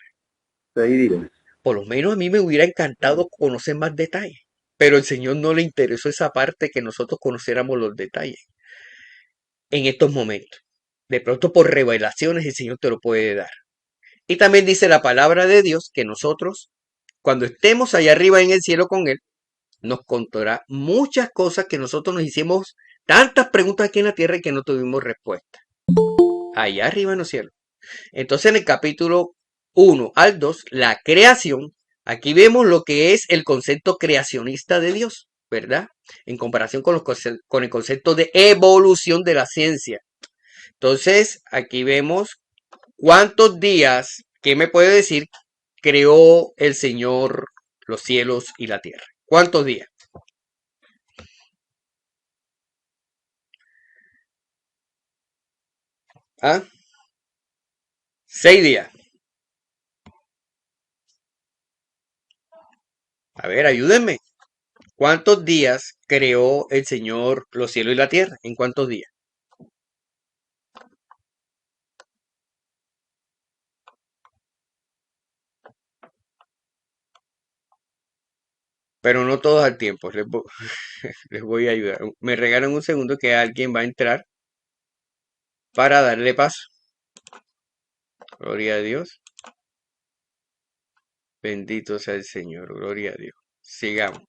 Por lo menos a mí me hubiera encantado conocer más detalles. Pero al Señor no le interesó esa parte, que nosotros conociéramos los detalles en estos momentos. De pronto por revelaciones el Señor te lo puede dar. Y también dice la palabra de Dios que nosotros cuando estemos allá arriba en el cielo con Él, nos contará muchas cosas que nosotros nos hicimos tantas preguntas aquí en la tierra y que no tuvimos respuesta. Allá arriba en los cielos. Entonces en el capítulo 1 al 2, la creación, aquí vemos lo que es el concepto creacionista de Dios, ¿verdad? En comparación con el concepto de evolución de la ciencia. Entonces aquí vemos cuántos días, ¿qué me puede decir? Creó el Señor los cielos y la tierra. ¿Cuántos días? ¿Ah? 6 días. A ver, ayúdenme. ¿Cuántos días creó el Señor los cielos y la tierra? ¿En cuántos días? Pero no todos al tiempo. Les voy a ayudar. Me regalan un segundo que alguien va a entrar para darle paso. Gloria a Dios. Bendito sea el Señor. Gloria a Dios. Sigamos.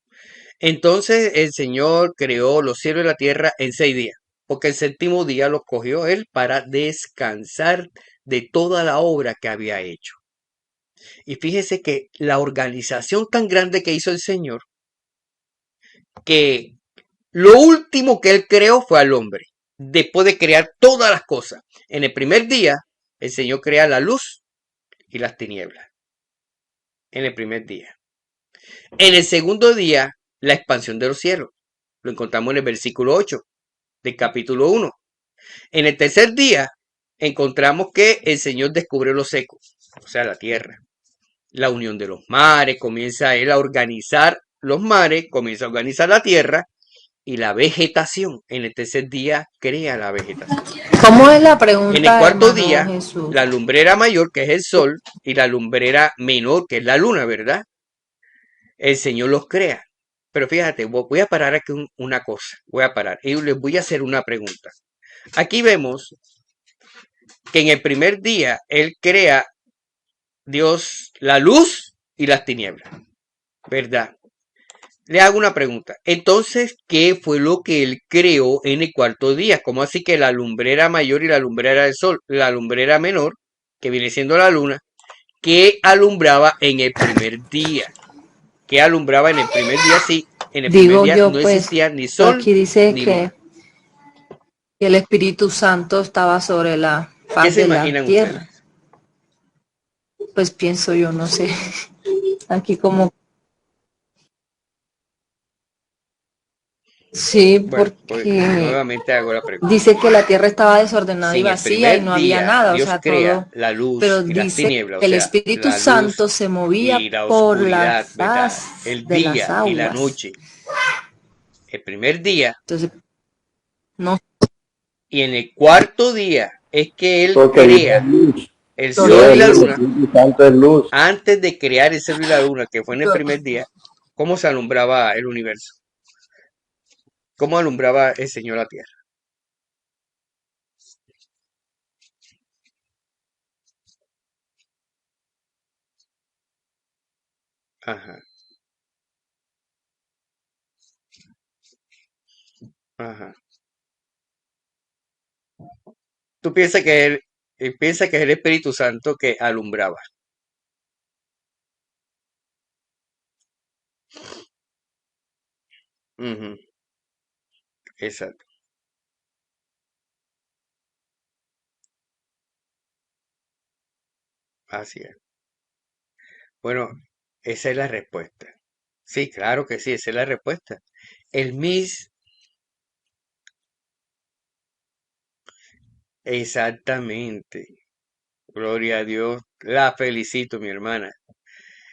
Entonces el Señor creó los cielos y la tierra en 6 días, porque el séptimo día lo cogió Él para descansar de toda la obra que había hecho. Y fíjese que la organización tan grande que hizo el Señor, que lo último que Él creó fue al hombre, después de crear todas las cosas. En el primer día, el Señor crea la luz y las tinieblas. En el primer día. En el segundo día, la expansión de los cielos. Lo encontramos en el versículo 8 del capítulo 1. En el tercer día, encontramos que el Señor descubre lo seco, o sea, la tierra. La unión de los mares, comienza Él a organizar los mares, comienza a organizar la tierra y la vegetación. En el tercer día crea la vegetación. ¿Cómo es la pregunta? En el cuarto día, Jesús? la lumbrera mayor, que es el sol, y la lumbrera menor, que es la luna, ¿verdad? El Señor los crea. Pero fíjate, voy a parar aquí una cosa. Voy a parar y les voy a hacer una pregunta. Aquí vemos que en el primer día Él crea, Dios, la luz y las tinieblas, ¿verdad? Le hago una pregunta. Entonces, ¿qué fue lo que Él creó en el cuarto día? ¿Cómo así que la lumbrera mayor y la lumbrera del sol? La lumbrera menor, que viene siendo la luna, ¿qué alumbraba en el primer día? ¿Qué alumbraba en el primer día? Sí, en el primer día no existía ni sol aquí dice ni que luna. el Espíritu Santo estaba sobre la ¿Qué faz se de la imaginan tierra. ustedes? Pues pienso yo, no sé. Aquí como... Sí, Bueno, pues porque nuevamente hago la pregunta. dice que la tierra estaba desordenada Si y en el vacía y primer no había día nada, o Dios sea, crea todo. la luz Pero y las dice tinieblas, que o el sea, Espíritu la luz Santo se movía y la por la oscuridad, ¿verdad? faz El de las día y la aguas. noche. El primer día Entonces, no y en el cuarto día es que Él Porque Dios es crea luz. el solo sol y Dios es la luz, el luna. Espíritu Santo es luz. Antes de crear el sol y la luna, que fue en el primer día, ¿cómo se alumbraba el universo? ¿Cómo alumbraba el Señor la tierra? Ajá, ajá. Tú piensas que piensa que es el Espíritu Santo que alumbraba. Ujú, exacto, así es. Bueno, esa es la respuesta. Sí, claro que sí, esa es la respuesta. El mis, exactamente. Gloria a Dios. La felicito, mi hermana.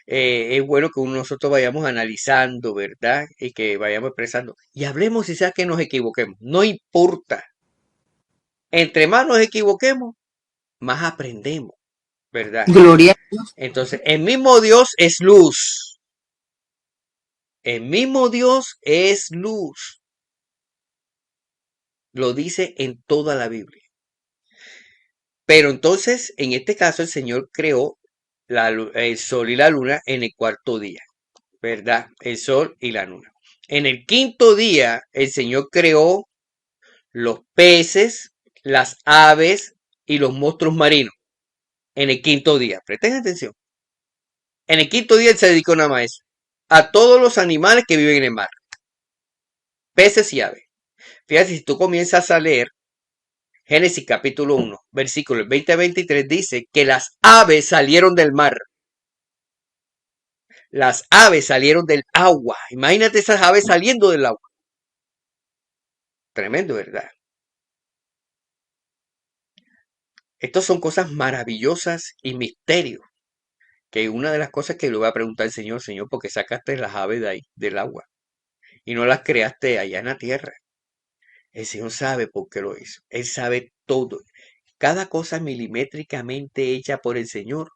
Es bueno que nosotros vayamos analizando, ¿verdad? Y que vayamos expresando. Y hablemos si sea que nos equivoquemos. No importa. Entre más nos equivoquemos, más aprendemos, ¿verdad? gloria. Entonces, el mismo Dios es luz. El mismo Dios es luz. Lo dice en toda la Biblia. Pero entonces, en este caso, el Señor creó el sol y la luna en el cuarto día, ¿verdad? El sol y la luna. En el quinto día, el Señor creó los peces, las aves y los monstruos marinos. En el quinto día, presten atención. En el quinto día, Él se dedicó nada más a todos los animales que viven en el mar, peces y aves. Fíjate, si tú comienzas a leer Génesis capítulo 1, versículos 20 a 23, dice que las aves salieron del mar. Las aves salieron del agua. Imagínate esas aves saliendo del agua. Tremendo, ¿verdad? Estas son cosas maravillosas y misterios. Que una de las cosas que le voy a preguntar al Señor, Señor, ¿por qué sacaste las aves de ahí, del agua? Y no las creaste allá en la tierra. El Señor sabe por qué lo hizo. Él sabe todo. Cada cosa milimétricamente hecha por el Señor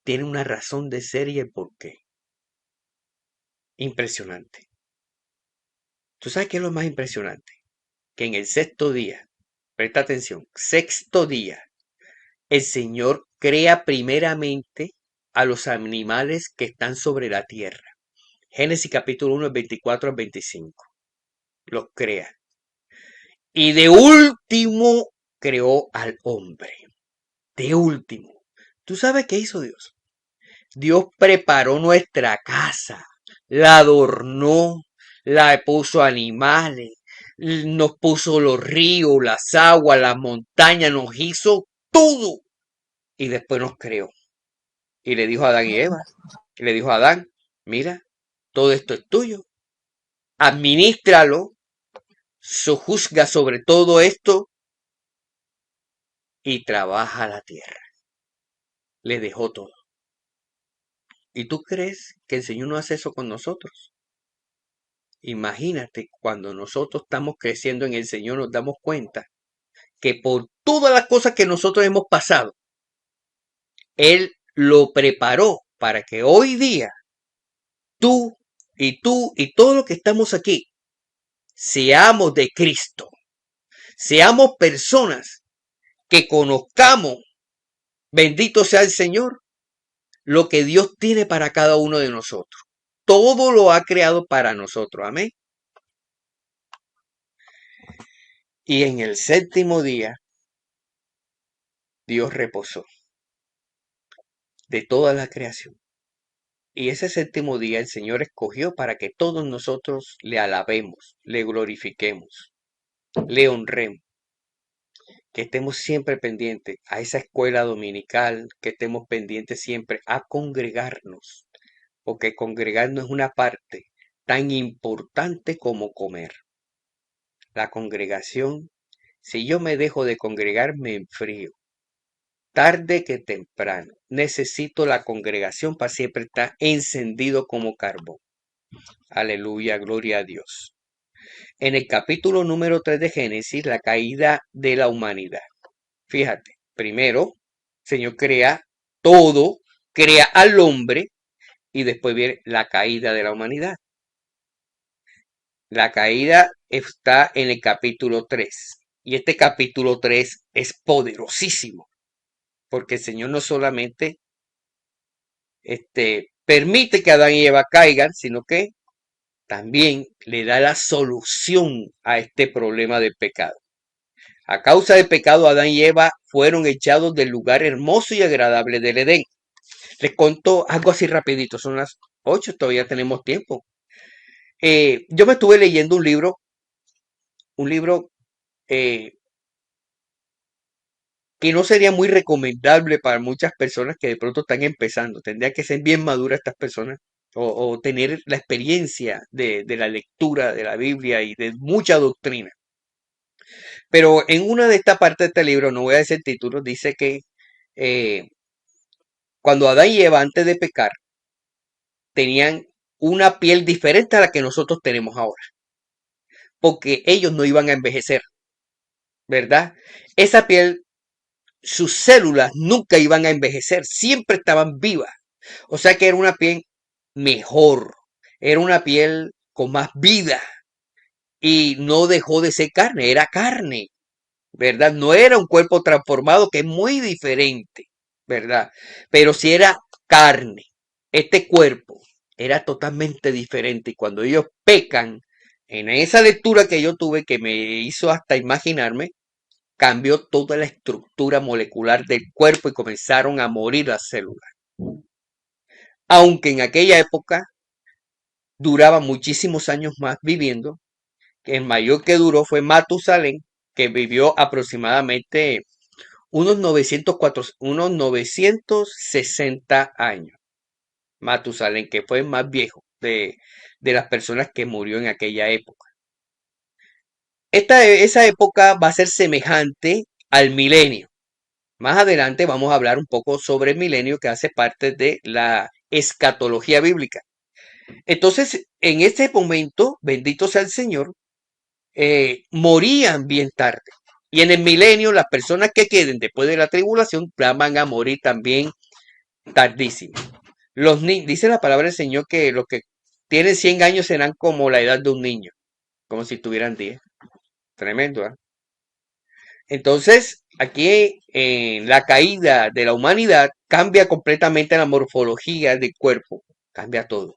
tiene una razón de ser y el por qué. Impresionante. ¿Tú sabes qué es lo más impresionante? Que en el sexto día, presta atención, sexto día, el Señor crea primeramente a los animales que están sobre la tierra. Génesis capítulo 1, 24 al 25. Los crea. Y de último creó al hombre. De último. ¿Tú sabes qué hizo Dios? Dios preparó nuestra casa, la adornó, la puso animales, nos puso los ríos, las aguas, las montañas, nos hizo todo. Y después nos creó. Y le dijo a Adán y Eva, y le dijo a Adán, mira, todo esto es tuyo. Administralo, sojuzga sobre todo esto y trabaja la tierra. Le dejó todo. ¿Y tú crees que el Señor no hace eso con nosotros? Imagínate, cuando nosotros estamos creciendo en el Señor, nos damos cuenta que por todas las cosas que nosotros hemos pasado, Él lo preparó para que hoy día tú y todos los que estamos aquí seamos de Cristo. Seamos personas que conozcamos, bendito sea el Señor, lo que Dios tiene para cada uno de nosotros. Todo lo ha creado para nosotros. Amén. Y en el séptimo día, Dios reposó de toda la creación. Y ese séptimo día el Señor escogió para que todos nosotros le alabemos, le glorifiquemos, le honremos. Que estemos siempre pendientes a esa escuela dominical, que estemos pendientes siempre a congregarnos, porque congregarnos es una parte tan importante como comer. La congregación, si yo me dejo de congregar, me enfrío. Tarde que temprano, necesito la congregación para siempre estar encendido como carbón. Aleluya, gloria a Dios. En el capítulo número 3 de Génesis, la caída de la humanidad. Fíjate, primero, el Señor crea todo, crea al hombre, y después viene la caída de la humanidad. La caída está en el capítulo 3. Y este capítulo 3 es poderosísimo. Porque el Señor no solamente permite que Adán y Eva caigan, sino que también le da la solución a este problema del pecado. A causa del pecado, Adán y Eva fueron echados del lugar hermoso y agradable del Edén. Les cuento algo así rapidito, son las 8, todavía tenemos tiempo. Yo me estuve leyendo un libro que no sería muy recomendable para muchas personas que de pronto están empezando. Tendría que ser bien maduras estas personas o tener la experiencia de la lectura de la Biblia y de mucha doctrina. Pero en una de estas partes de este libro, no voy a decir el título, dice que cuando Adán y Eva antes de pecar tenían una piel diferente a la que nosotros tenemos ahora. Porque ellos no iban a envejecer, ¿verdad? Esa piel, sus células nunca iban a envejecer, siempre estaban vivas. O sea que era una piel mejor, era una piel con más vida y no dejó de ser carne, era carne, ¿verdad? No era un cuerpo transformado, que es muy diferente, ¿verdad? Pero sí era carne, este cuerpo, era totalmente diferente. Y cuando ellos pecan, en esa lectura que yo tuve, que me hizo hasta imaginarme, cambió toda la estructura molecular del cuerpo y comenzaron a morir las células. Aunque en aquella época duraba muchísimos años más viviendo, que el mayor que duró fue Matusalén, que vivió aproximadamente unos 960 años. Matusalén, que fue el más viejo de las personas que murió en aquella época. Esa época va a ser semejante al milenio. Más adelante vamos a hablar un poco sobre el milenio, que hace parte de la escatología bíblica. Entonces, en este momento, bendito sea el Señor, morían bien tarde. Y en el milenio, las personas que queden después de la tribulación van a morir también tardísimo. Dice la palabra del Señor que los que tienen 100 años serán como la edad de un niño, como si tuvieran 10. Tremendo, ¿eh? Entonces, aquí en la caída de la humanidad cambia completamente la morfología del cuerpo, cambia todo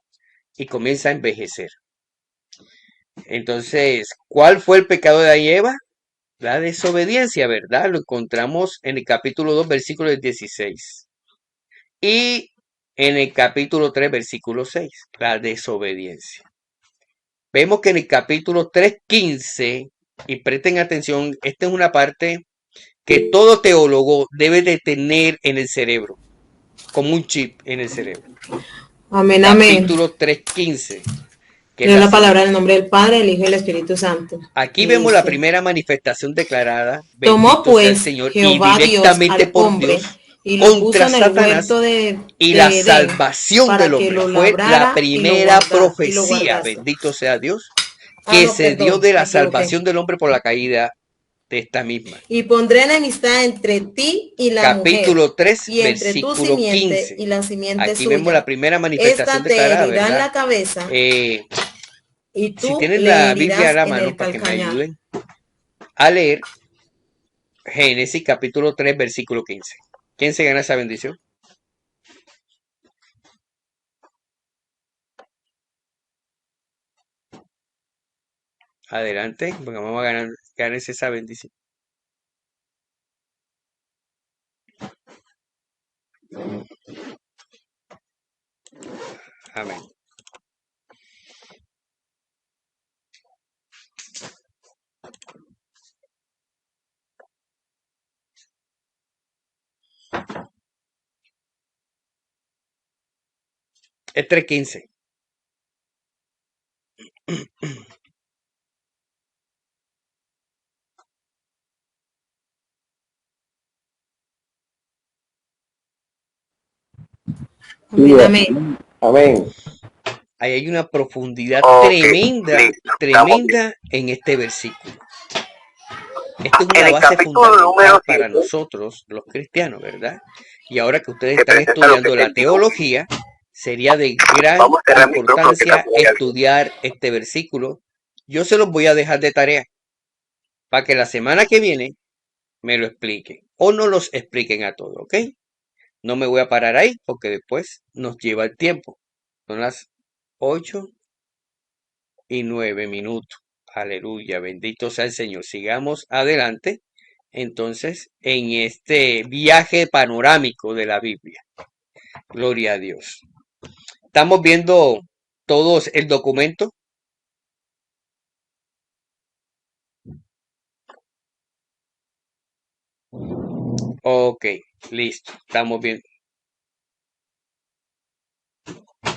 y comienza a envejecer. Entonces, ¿cuál fue el pecado de Adán y Eva? La desobediencia, ¿verdad? Lo encontramos en el capítulo 2, versículo 16. Y en el capítulo 3, versículo 6, la desobediencia. Vemos que en el capítulo 3, 15, y presten atención, esta es una parte que todo teólogo debe de tener en el cerebro, como un chip en el cerebro. Amén, amén. Capítulo 3:15. Leo la palabra en el nombre del Padre, del Hijo y del Espíritu Santo. Aquí vemos la primera manifestación declarada. Tomó pues el Señor Jehová y directamente Dios al por hombre Dios y lo contra puso en el Satanás huerto de y la Edén salvación para del que hombre lo fue labrara la y lo primera guardara, y lo profecía, guardase. bendito sea Dios, Ah, que no, se dio perdón, de la me equivoqué. salvación del hombre por la caída de esta misma. Y pondré enemistad entre ti y la Capítulo mujer, 3, y entre tu versículo simiente 15. y la simiente Aquí suya. vemos la primera manifestación Esta te declarada, herirá en ¿verdad? la cabeza Eh, y si tú tienen le la Biblia a herirás la en mano el para que me calcañar. ayuden a leer Génesis capítulo 3, versículo 15. ¿Quién se gana esa bendición? Adelante, porque vamos a ganar esa bendición. Amén. Es 3:15. Amén, amén. Amén. Ahí hay una profundidad Ok, tremenda, listo, estamos bien. tremenda en este versículo. Esta es En una el base capítulo fundamental número para 7 nosotros, los cristianos, ¿verdad? Y ahora que ustedes se están presenta lo que estudiando es la el diluvio. teología, sería de gran Vamos a cerrar el micrófono que está importancia por ahí abierto. estudiar este versículo. Yo se los voy a dejar de tarea para que la semana que viene me lo expliquen o no los expliquen a todos, ¿ok? No me voy a parar ahí porque después nos lleva el tiempo. Son las 8:09. Aleluya, bendito sea el Señor. Sigamos adelante entonces en este viaje panorámico de la Biblia. Gloria a Dios. Estamos viendo todos el documento. Ok, listo. Estamos viendo.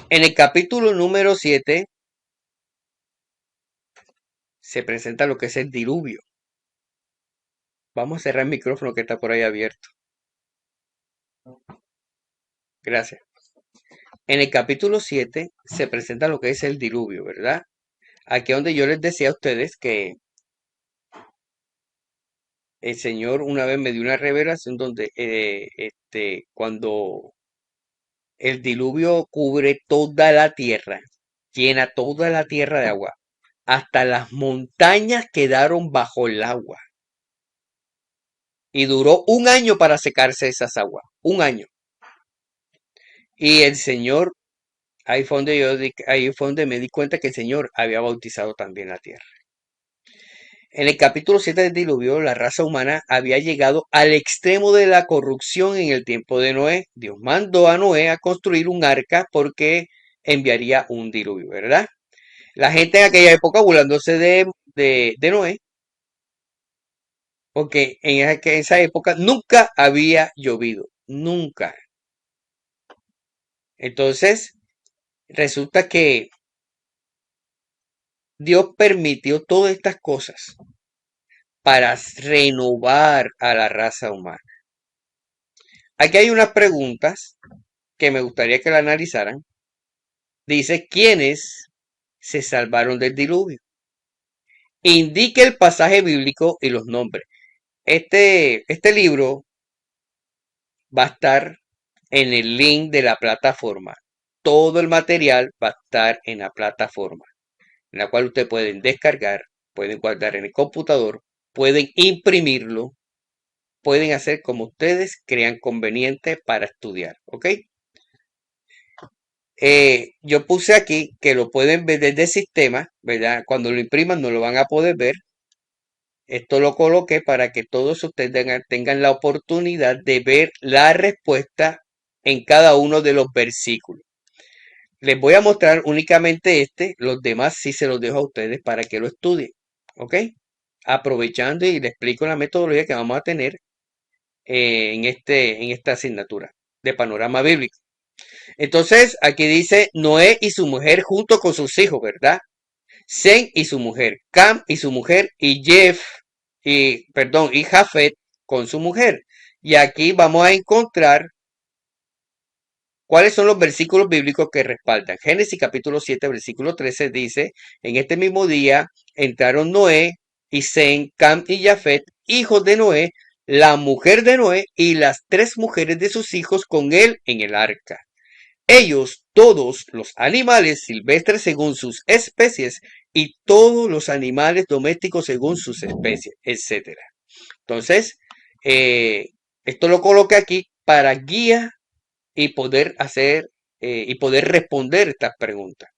En el capítulo número 7 se presenta lo que es el diluvio. Vamos a cerrar el micrófono que está por ahí abierto. Gracias. En el capítulo 7 se presenta lo que es el diluvio, ¿verdad? Aquí es donde yo les decía a ustedes que el Señor una vez me dio una revelación donde cuando el diluvio cubre toda la tierra, llena toda la tierra de agua, hasta las montañas quedaron bajo el agua. Y duró 1 año para secarse esas aguas, 1 año. Y el Señor, ahí fue donde me di cuenta que el Señor había bautizado también la tierra. En el capítulo 7 del diluvio, la raza humana había llegado al extremo de la corrupción en el tiempo de Noé. Dios mandó a Noé a construir un arca porque enviaría un diluvio, ¿verdad? La gente en aquella época burlándose de Noé, porque en esa época nunca había llovido, nunca. Entonces, resulta que Dios permitió todas estas cosas para renovar a la raza humana. Aquí hay unas preguntas que me gustaría que la analizaran. Dice, ¿quiénes se salvaron del diluvio? Indique el pasaje bíblico y los nombres. Este libro va a estar en el link de la plataforma. Todo el material va a estar en la plataforma, en la cual ustedes pueden descargar, pueden guardar en el computador, pueden imprimirlo, pueden hacer como ustedes crean conveniente para estudiar, ¿ok? Yo puse aquí que lo pueden ver desde el sistema, ¿verdad? Cuando lo impriman no lo van a poder ver. Esto lo coloqué para que todos ustedes tengan la oportunidad de ver la respuesta en cada uno de los versículos. Les voy a mostrar únicamente los demás sí se los dejo a ustedes para que lo estudien, ¿ok? Aprovechando y les explico la metodología que vamos a tener en esta asignatura de panorama bíblico. Entonces, aquí dice Noé y su mujer junto con sus hijos, ¿verdad? Sem y su mujer, Cam y su mujer, y Jafet con su mujer. Y aquí vamos a encontrar cuáles son los versículos bíblicos que respaldan. Génesis capítulo 7, versículo 13 dice, en este mismo día entraron Noé y Sem, Cam y Jafet, hijos de Noé, la mujer de Noé y las 3 mujeres de sus hijos con él en el arca. Ellos, todos los animales silvestres según sus especies y todos los animales domésticos según sus especies, etc. Entonces, esto lo coloqué aquí para guía y poder hacer y poder responder estas preguntas.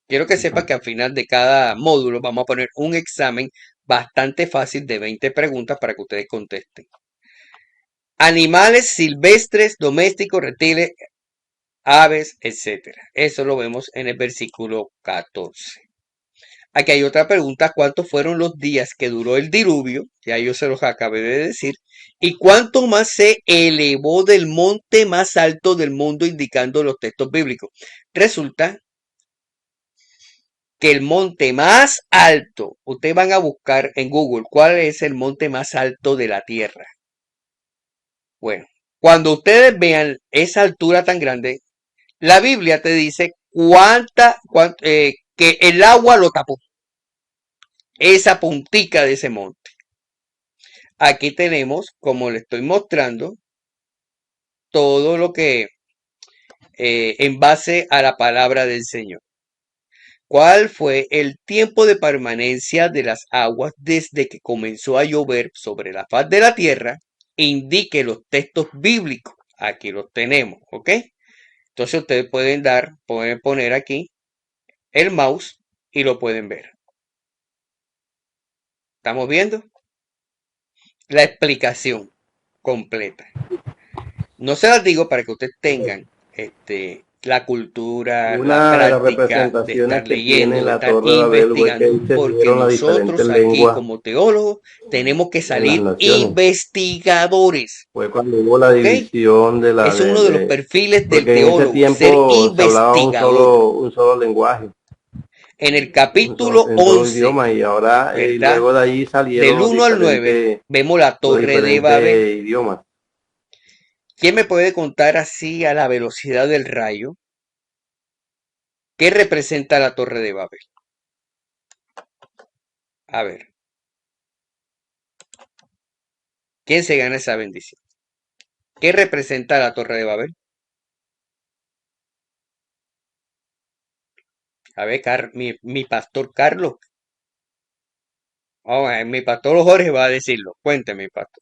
Quiero que sepa que al final de cada módulo vamos a poner un examen bastante fácil de 20 preguntas para que ustedes contesten. Animales silvestres, domésticos, reptiles, aves, etcétera. Eso lo vemos en el versículo 14. Aquí hay otra pregunta, ¿cuántos fueron los días que duró el diluvio? Ya yo se los acabé de decir. ¿Y cuánto más se elevó del monte más alto del mundo, indicando los textos bíblicos? Resulta que el monte más alto, ustedes van a buscar en Google cuál es el monte más alto de la tierra. Bueno, cuando ustedes vean esa altura tan grande, la Biblia te dice que el agua lo tapó. Esa puntica de ese monte. Aquí tenemos, como le estoy mostrando, todo lo que en base a la palabra del Señor. ¿Cuál fue el tiempo de permanencia de las aguas desde que comenzó a llover sobre la faz de la tierra? Indique los textos bíblicos. Aquí los tenemos, ¿ok? Entonces ustedes pueden poner aquí el mouse y lo pueden ver. ¿Estamos viendo? La explicación completa. No se las digo para que ustedes tengan la cultura, Una la de las práctica de representaciones estar que leyendo, tiene de la estar Torre de Babel fue que investigando, ahí se porque dieron las nosotros diferentes aquí lenguas como teólogos tenemos que en las salir naciones. investigadores. Fue cuando hubo la ¿Ok? división de la Es uno de los perfiles del porque en ese teólogo, ser tiempo se hablaba investigador. un solo lenguaje, En el capítulo en solo 11, idioma, y ahora ¿verdad? luego de allí Del salieron los 1 al 9, diferentes, vemos la Torre de Babel. idiomas. ¿Quién me puede contar así a la velocidad del rayo qué representa la Torre de Babel? A ver, ¿quién se gana esa bendición? ¿Qué representa la Torre de Babel? A ver, mi pastor Carlos. Oh, mi pastor Jorge va a decirlo. Cuénteme, pastor.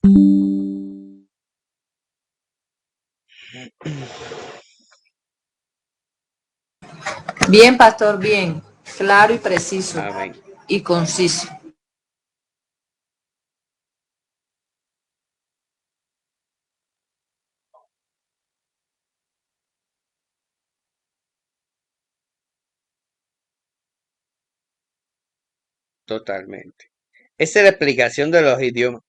Bien, pastor, bien. Claro y preciso Amén. y conciso. Totalmente. Esa es la explicación de los idiomas,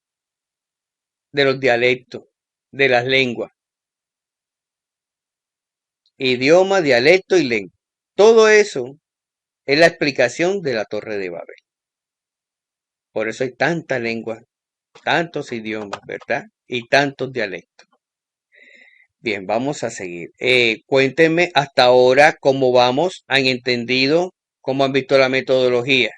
de los dialectos, de las lenguas. Idioma, dialecto y lengua. Todo eso es la explicación de la Torre de Babel. Por eso hay tantas lenguas, tantos idiomas, ¿verdad? Y tantos dialectos. Bien, vamos a seguir. Cuéntenme hasta ahora cómo vamos, han entendido, cómo han visto la metodología.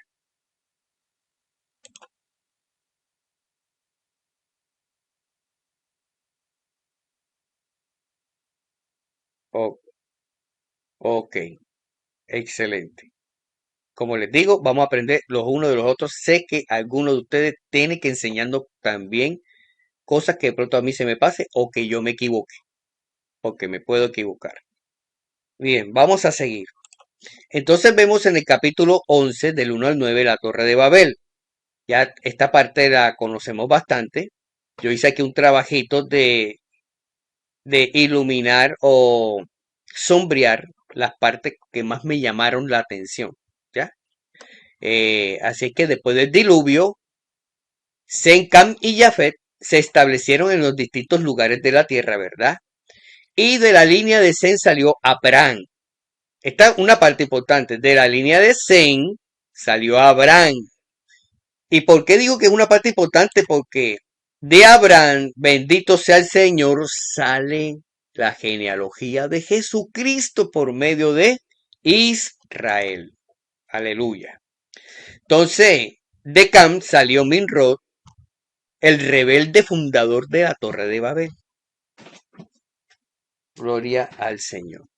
O- ok, excelente. Como les digo, vamos a aprender los unos de los otros. Sé que algunos de ustedes tienen que enseñarnos también cosas que de pronto a mí se me pase o que yo me equivoque, o que me puedo equivocar. Bien, vamos a seguir. Entonces vemos en el capítulo 11, del 1 al 9, la Torre de Babel. Ya esta parte la conocemos bastante. Yo hice aquí un trabajito de iluminar o sombrear las partes que más me llamaron la atención. ¿Ya? Así que después del diluvio, Sem, Cam y Jafet se establecieron en los distintos lugares de la tierra, ¿verdad? Y de la línea de Sem salió Abraham. Esta es una parte importante. De la línea de Sem salió Abraham. ¿Y por qué digo que es una parte importante? Porque de Abraham, bendito sea el Señor, sale la genealogía de Jesucristo por medio de Israel. Aleluya. Entonces, de Cam salió Nimrod, el rebelde fundador de la Torre de Babel. Gloria al Señor.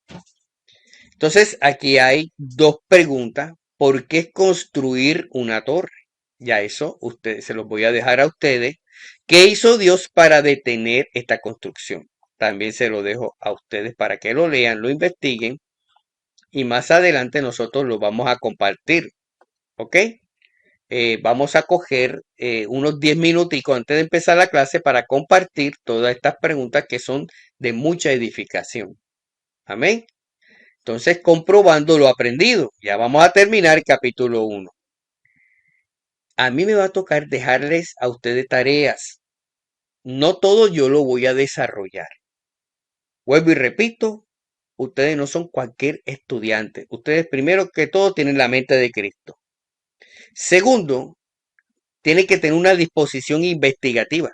Entonces, aquí hay dos preguntas. ¿Por qué construir una torre? Ya eso ustedes se los voy a dejar a ustedes. ¿Qué hizo Dios para detener esta construcción? También se lo dejo a ustedes para que lo lean, lo investiguen y más adelante nosotros lo vamos a compartir. ¿Ok? Vamos a coger unos 10 minuticos antes de empezar la clase para compartir todas estas preguntas que son de mucha edificación. Amén. Entonces, comprobando lo aprendido. Ya vamos a terminar el capítulo 1. A mí me va a tocar dejarles a ustedes tareas. No todo yo lo voy a desarrollar. Vuelvo y repito, ustedes no son cualquier estudiante. Ustedes primero que todo tienen la mente de Cristo. Segundo, tienen que tener una disposición investigativa.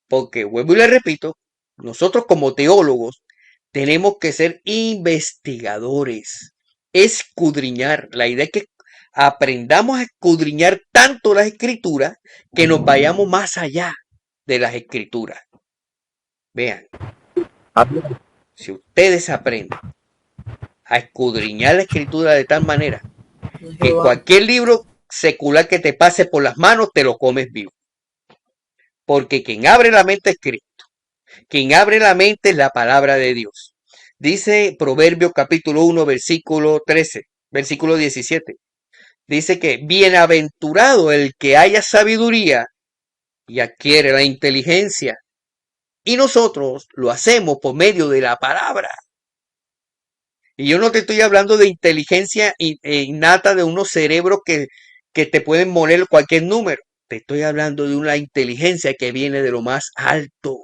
Porque, vuelvo y les repito, nosotros como teólogos tenemos que ser investigadores, escudriñar. La idea es que aprendamos a escudriñar tanto las escrituras que nos vayamos más allá de las escrituras. Vean, si ustedes aprenden a escudriñar la escritura de tal manera que cualquier libro secular que te pase por las manos te lo comes vivo. Porque quien abre la mente es Cristo. Quien abre la mente es la palabra de Dios. Dice Proverbios capítulo 1, versículo 13, versículo 17. Dice que bienaventurado el que haya sabiduría y adquiere la inteligencia. Y nosotros lo hacemos por medio de la palabra. Y yo no te estoy hablando de inteligencia innata de unos cerebros que te pueden moler cualquier número. Te estoy hablando de una inteligencia que viene de lo más alto.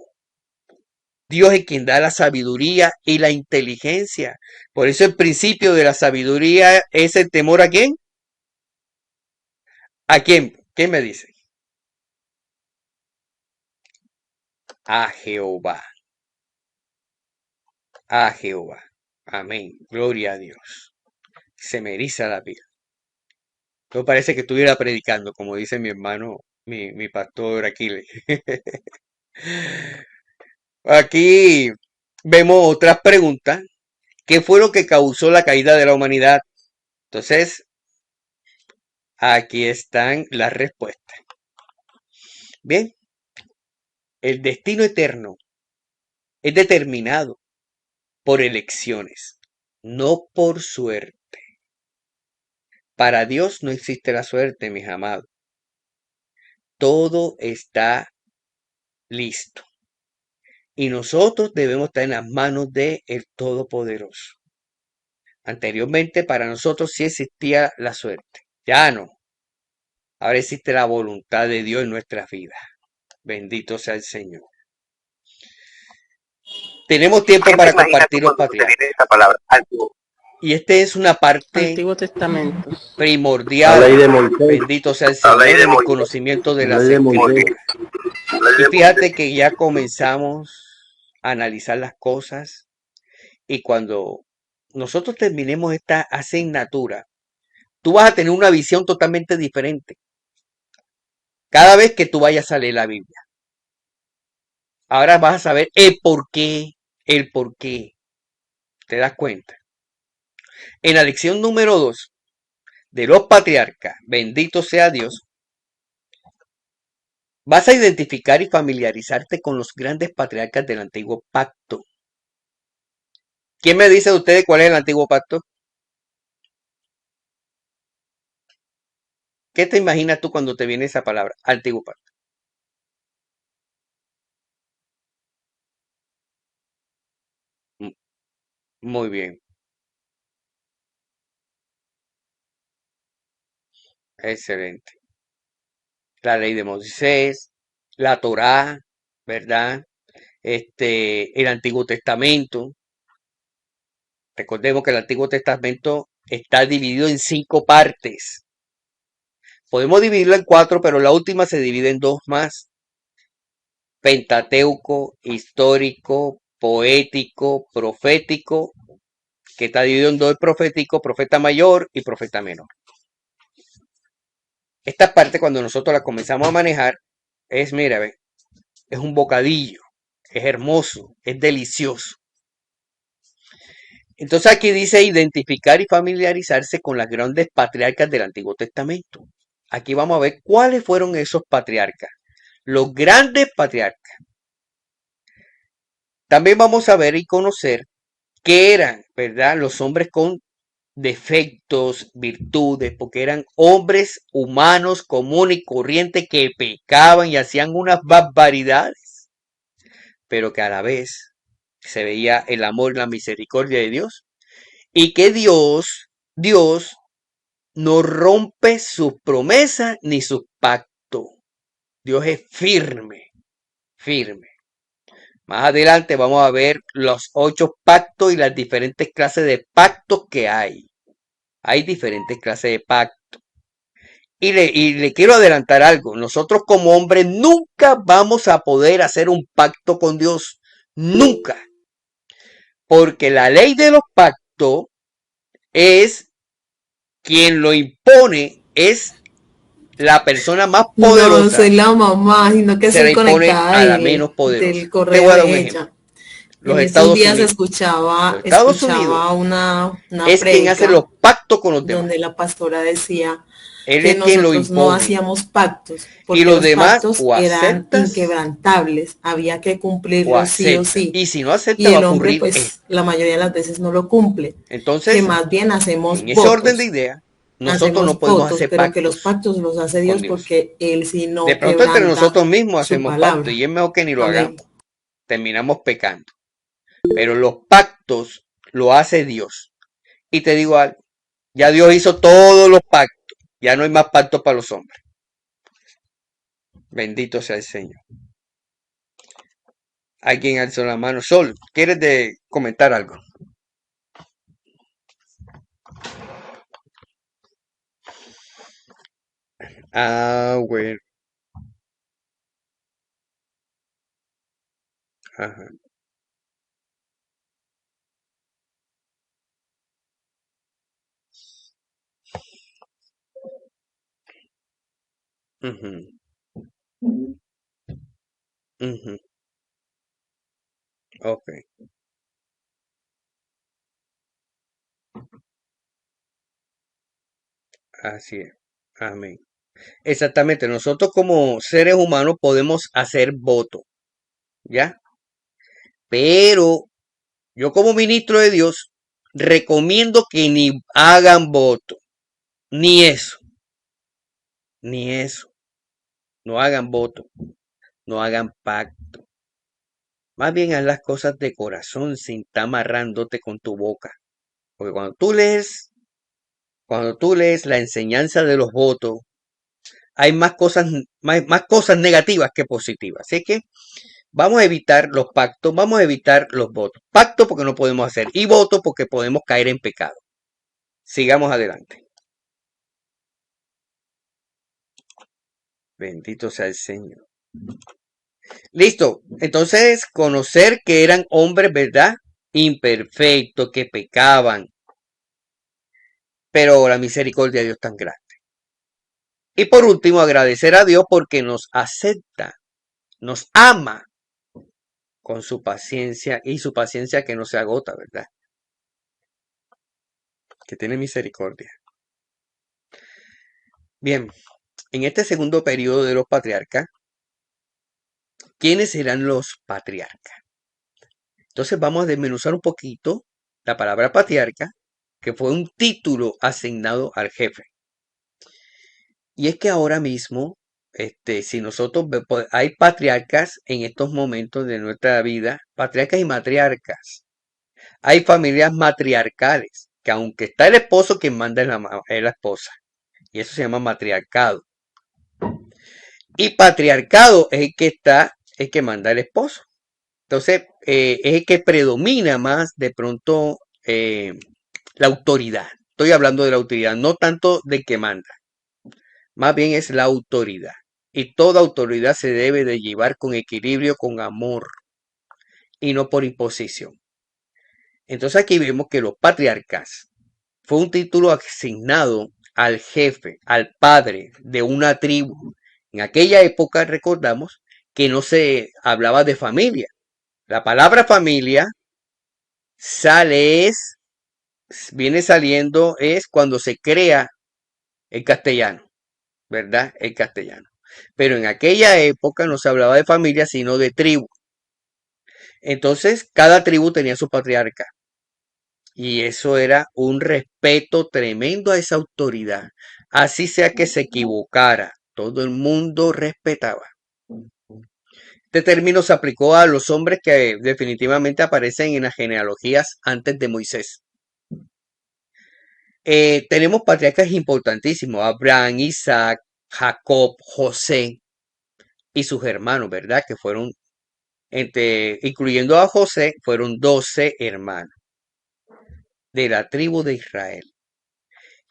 Dios es quien da la sabiduría y la inteligencia. Por eso el principio de la sabiduría es el temor ¿a quién? ¿A quién? ¿Quién me dice? A Jehová. A Jehová. Amén. Gloria a Dios. Se me eriza la piel. No parece que estuviera predicando, como dice mi hermano, mi pastor Aquiles. Aquí vemos otras preguntas. ¿Qué fue lo que causó la caída de la humanidad? Entonces, aquí están las respuestas. Bien, el destino eterno es determinado por elecciones, no por suerte. Para Dios no existe la suerte, mis amados. Todo está listo. Y nosotros debemos estar en las manos del Todopoderoso. Anteriormente para nosotros sí existía la suerte. Ya no. Ahora existe la voluntad de Dios en nuestras vidas. Bendito sea el Señor. Tenemos tiempo para compartir los patriarcas. Y esta es una parte Antiguo Testamento. primordial. La ley de Moisés. Bendito sea el Señor en el conocimiento de La las ley de Moisés. Escrituras. Y fíjate que ya comenzamos a analizar las cosas. Y cuando nosotros terminemos esta asignatura, tú vas a tener una visión totalmente diferente. Cada vez que tú vayas a leer la Biblia. Ahora vas a saber el por qué. ¿Te das cuenta? En la lección número 2 de los patriarcas, bendito sea Dios, vas a identificar y familiarizarte con los grandes patriarcas del antiguo pacto. ¿Quién me dice de ustedes cuál es el antiguo pacto? ¿Qué te imaginas tú cuando te viene esa palabra? Antiguo pacto. Muy bien. Excelente. La ley de Moisés, la Torá, ¿verdad? El Antiguo Testamento. Recordemos que el Antiguo Testamento está dividido en 5 partes. Podemos dividirlo en 4, pero la última se divide en 2 más. Pentateuco, histórico, poético, profético, que está dividido en 2 profético, profeta mayor y profeta menor. Esta parte cuando nosotros la comenzamos a manejar es, mira, ve, es un bocadillo, es hermoso, es delicioso. Entonces aquí dice identificar y familiarizarse con las grandes patriarcas del Antiguo Testamento. Aquí vamos a ver cuáles fueron esos patriarcas, los grandes patriarcas. También vamos a ver y conocer qué eran, ¿verdad? Los hombres con defectos, virtudes, porque eran hombres humanos comunes y corrientes que pecaban y hacían unas barbaridades, pero que a la vez se veía el amor y la misericordia de Dios, y que Dios no rompe sus promesas ni sus pactos. Dios es firme. Más adelante vamos a ver los 8 pactos y las diferentes clases de pactos que hay. Hay diferentes clases de pactos. Y le quiero adelantar algo. Nosotros como hombres nunca vamos a poder hacer un pacto con Dios. Nunca. Porque la ley de los pactos es quien lo impone, es la persona más poderosa. No, soy la mamá, sino que se la soy impone conectada a la menos poderosa. del Te correo voy a dar un de ejemplo. ella. Los En estos Estados días Unidos. escuchaba Una es quien hace los pactos con los demás. donde la pastora decía Él que es quien lo nosotros no impone. hacíamos pactos, porque Y los los demás pactos o eran aceptas inquebrantables, había que o cumplirlos sí o aceptas. sí. Y si no aceptas, Y va el a hombre, ocurrir pues, esto. la mayoría de las veces no lo cumple. Entonces, Que más bien hacemos en ese orden de votos. ideas, nosotros Hacemos no podemos votos, hacer pero que los pactos pactos los hace con Dios Dios. porque Él sí no De pronto entre quebranta nosotros mismos su hacemos palabra. pactos y es mejor que ni lo Amén. hagamos. Terminamos pecando. Pero los pactos lo hace Dios. Y te digo algo, ya Dios hizo todos los pactos. Ya no hay más pactos para los hombres. Bendito sea el Señor. Alguien alzó la mano. Sol, ¿quieres comentar algo? Ah, bueno. Ajá. Ujú, ujú. Ok, así es. Amén. Exactamente. Nosotros como seres humanos podemos hacer voto, ¿ya? Pero yo como ministro de Dios recomiendo que ni hagan voto. Ni eso, ni eso. No hagan voto, no hagan pacto. Más bien haz las cosas de corazón sin estar amarrándote con tu boca. Porque cuando tú lees la enseñanza de los votos, hay más cosas negativas que positivas. Así que vamos a evitar los pactos, vamos a evitar los votos. Pacto porque no podemos hacer y voto porque podemos caer en pecado. Sigamos adelante. Bendito sea el Señor. Listo. Entonces, conocer que eran hombres, ¿verdad? Imperfectos, que pecaban. Pero la misericordia de Dios tan grande. Y por último, agradecer a Dios porque nos acepta, nos ama con su paciencia y su paciencia que no se agota, ¿verdad? Que tiene misericordia. Bien, en este segundo periodo de los patriarcas, ¿quiénes serán los patriarcas? Entonces vamos a desmenuzar un poquito la palabra patriarca, que fue un título asignado al jefe. Y es que ahora mismo, si nosotros hay patriarcas en estos momentos de nuestra vida, patriarcas y matriarcas. Hay familias matriarcales, que aunque está el esposo, quien manda es la esposa. Y eso se llama matriarcado. Y patriarcado es el que manda el esposo. Entonces, es el que predomina más de pronto la autoridad. Estoy hablando de la autoridad, no tanto del que manda. Más bien es la autoridad. Y toda autoridad se debe de llevar con equilibrio, con amor, y no por imposición. Entonces aquí vemos que los patriarcas fue un título asignado al jefe, al padre de una tribu. En aquella época recordamos que no se hablaba de familia. La palabra familia viene saliendo es cuando se crea el castellano, ¿verdad? El castellano. Pero en aquella época no se hablaba de familia, sino de tribu. Entonces, cada tribu tenía su patriarca. Y eso era un respeto tremendo a esa autoridad. Así sea que se equivocara, todo el mundo respetaba. Este término se aplicó a los hombres que definitivamente aparecen en las genealogías antes de Moisés. Tenemos patriarcas importantísimos: Abraham, Isaac, Jacob, José y sus hermanos, ¿verdad? Que fueron, incluyendo a José, fueron 12 hermanos de la tribu de Israel.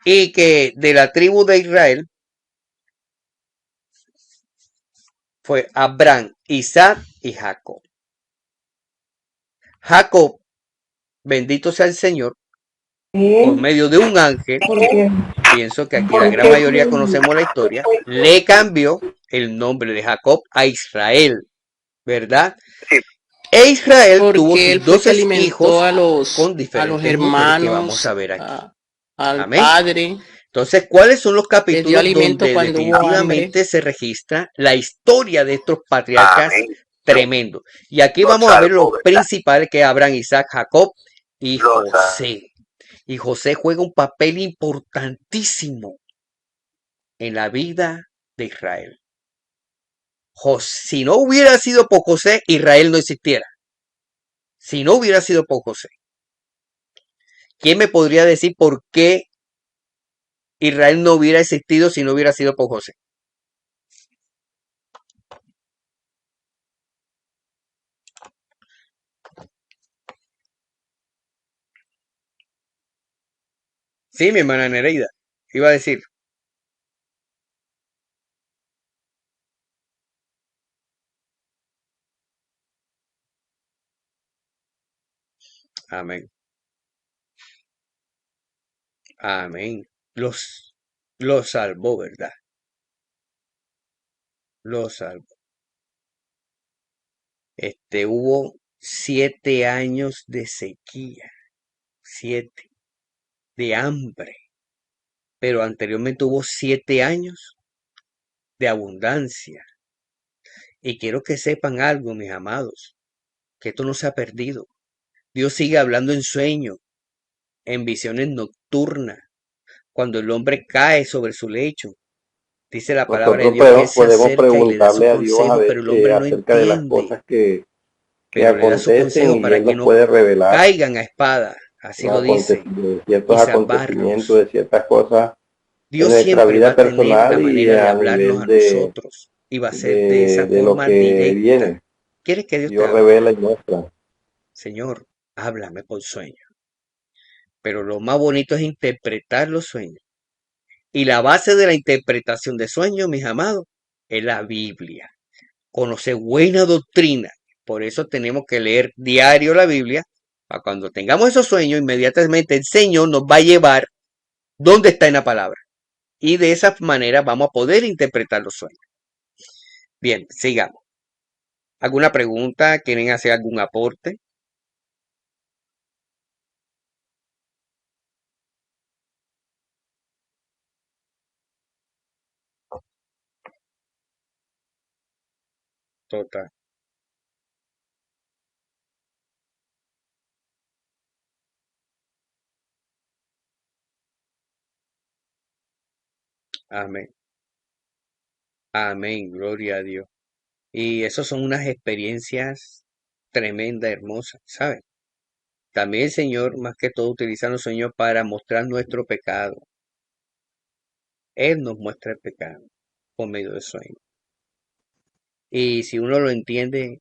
Y que de la tribu de Israel fue Abraham, Isaac y Jacob. Jacob, bendito sea el Señor, por medio de un ángel, pienso que aquí la gran mayoría conocemos la historia, le cambió el nombre de Jacob a Israel, ¿verdad? E Israel tuvo sus 12 hijos con diferentes hermanos que vamos a ver aquí. Al Amén. padre. Entonces, ¿cuáles son los Les dio capítulos alimento donde cuando hubo definitivamente se registra la historia de estos patriarcas tremendos? Y aquí vamos a ver los principales, que es Abraham, Isaac, Jacob y José. Y José juega un papel importantísimo en la vida de Israel. Si no hubiera sido por José, Israel no existiera. Si no hubiera sido por José. ¿Quién me podría decir por qué Israel no hubiera existido si no hubiera sido por José? Sí, mi hermana Nereida, iba a decir. Amén. Amén. Los salvó, ¿verdad? Los salvó. Hubo 7 años de sequía, 7 de hambre, pero anteriormente hubo 7 años de abundancia. Y quiero que sepan algo, mis amados, que esto no se ha perdido. Dios sigue hablando en sueños, en visiones nocturnas, cuando el hombre cae sobre su lecho. Dice la palabra de Nosotros Dios que él se podemos acerca y le da su preguntarle a Dios a consejo, pero el hombre no acerca de las entiende, cosas que pero le da su acontecen consejo y para Él que nos no puede revelar caigan a espada, así lo dice, y ciertos salvarlos. acontecimientos, de ciertas cosas en Dios nuestra siempre va vida a tener la personal y manera de a hablarnos a nivel nosotros y va a ser de esa de lo forma que directa. viene. ¿Quieres que Dios te Dios hable? revela y muestra. Señor, háblame por sueño. Pero lo más bonito es interpretar los sueños. Y la base de la interpretación de sueños, mis amados, es la Biblia. Conocer buena doctrina. Por eso tenemos que leer diario la Biblia. Para cuando tengamos esos sueños, inmediatamente el Señor nos va a llevar donde está en la palabra. Y de esa manera vamos a poder interpretar los sueños. Bien, sigamos. ¿Alguna pregunta? ¿Quieren hacer algún aporte? Total. Amén. Amén. Gloria a Dios. Y eso son unas experiencias tremendas, hermosas, ¿saben? También el Señor, más que todo, utiliza los sueños para mostrar nuestro pecado. Él nos muestra el pecado por medio del sueño. Y si uno lo entiende,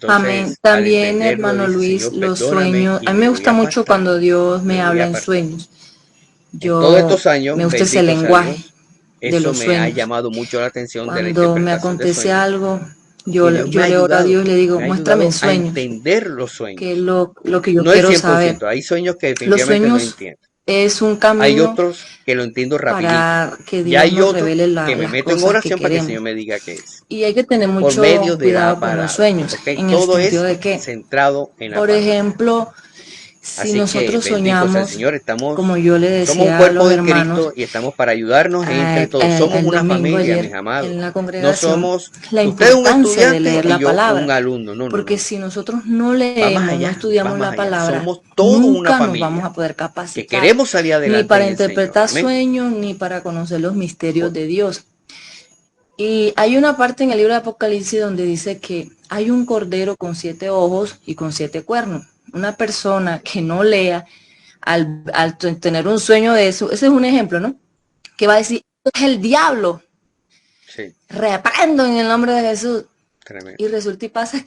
Amén. entonces al También, entenderlo, hermano dice, Luis, Señor, los perdóname sueños. y A mí me me voy gusta a mucho apartar. cuando Dios Me me voy a habla en apartar. sueños. En todos estos años, Me gusta ese bendito sea lenguaje Dios, de eso los me ha sueños. llamado mucho la atención de la Cuando me interpretación de acontece sueños. algo, Y Dios me yo ha le oro a ayudado, Dios y le digo, me ha muéstrame en ayudado a sueños, entender los que es sueños. lo que yo No el quiero saber. 100%, hay sueños que Los definitivamente no sueños entiendo. es un Hay camino otros que lo entiendo rapidito. para que Ya Dios hay nos otros revele que me las meto en cosas que oración para que el queremos. Señor me diga qué es. Y hay que tener Por medio mucho de la cuidado con los palabra. sueños, ¿Ok? en el Todo sentido es de que, centrado en la por palabra. ejemplo, si Así que nosotros bendito sea el soñamos, Señor. como yo le Somos un decía a cuerpo los de hermanos Cristo y estamos para ayudarnos entre todos. Somos el una domingo familia, mis ayer amados. en la No congregación, somos la usted es un importancia de estudiante leer y la yo un palabra, alumno. No, no, porque no. si nosotros no Va más leemos, no allá, va estudiamos más la allá. palabra, Somos todos una nunca nos vamos familia a poder que capacitar, queremos salir ni adelante para en el Señor. interpretar Amén. sueños, ni para conocer los misterios Por- de Dios. Y hay una parte en el libro de Apocalipsis donde dice que hay un cordero con 7 ojos y con 7 cuernos. Una persona que no lea, al tener un sueño de eso, ese es un ejemplo, ¿no? Que va a decir, es el diablo, Sí, reprendo en el nombre de Jesús. tremendo. Y resulta y pasa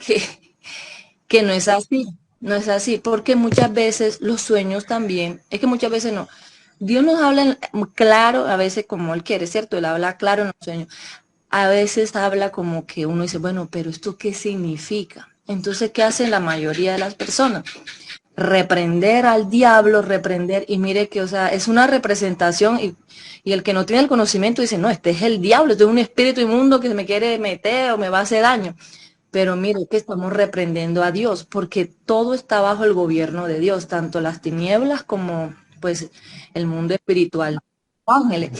que no es así, no es así, porque muchas veces los sueños también, es que muchas veces no. Dios nos habla claro, a veces como Él quiere, ¿cierto? Él habla claro en los sueños. A veces habla como que uno dice, bueno, pero ¿esto qué significa? Entonces, ¿qué hacen la mayoría de las personas? Reprender al diablo, reprender, y mire que, o sea, es una representación y el que no tiene el conocimiento dice, no, este es el diablo, este es un espíritu inmundo que me quiere meter o me va a hacer daño. Pero mire que estamos reprendiendo a Dios, porque todo está bajo el gobierno de Dios, tanto las tinieblas como pues el mundo espiritual. Ángeles.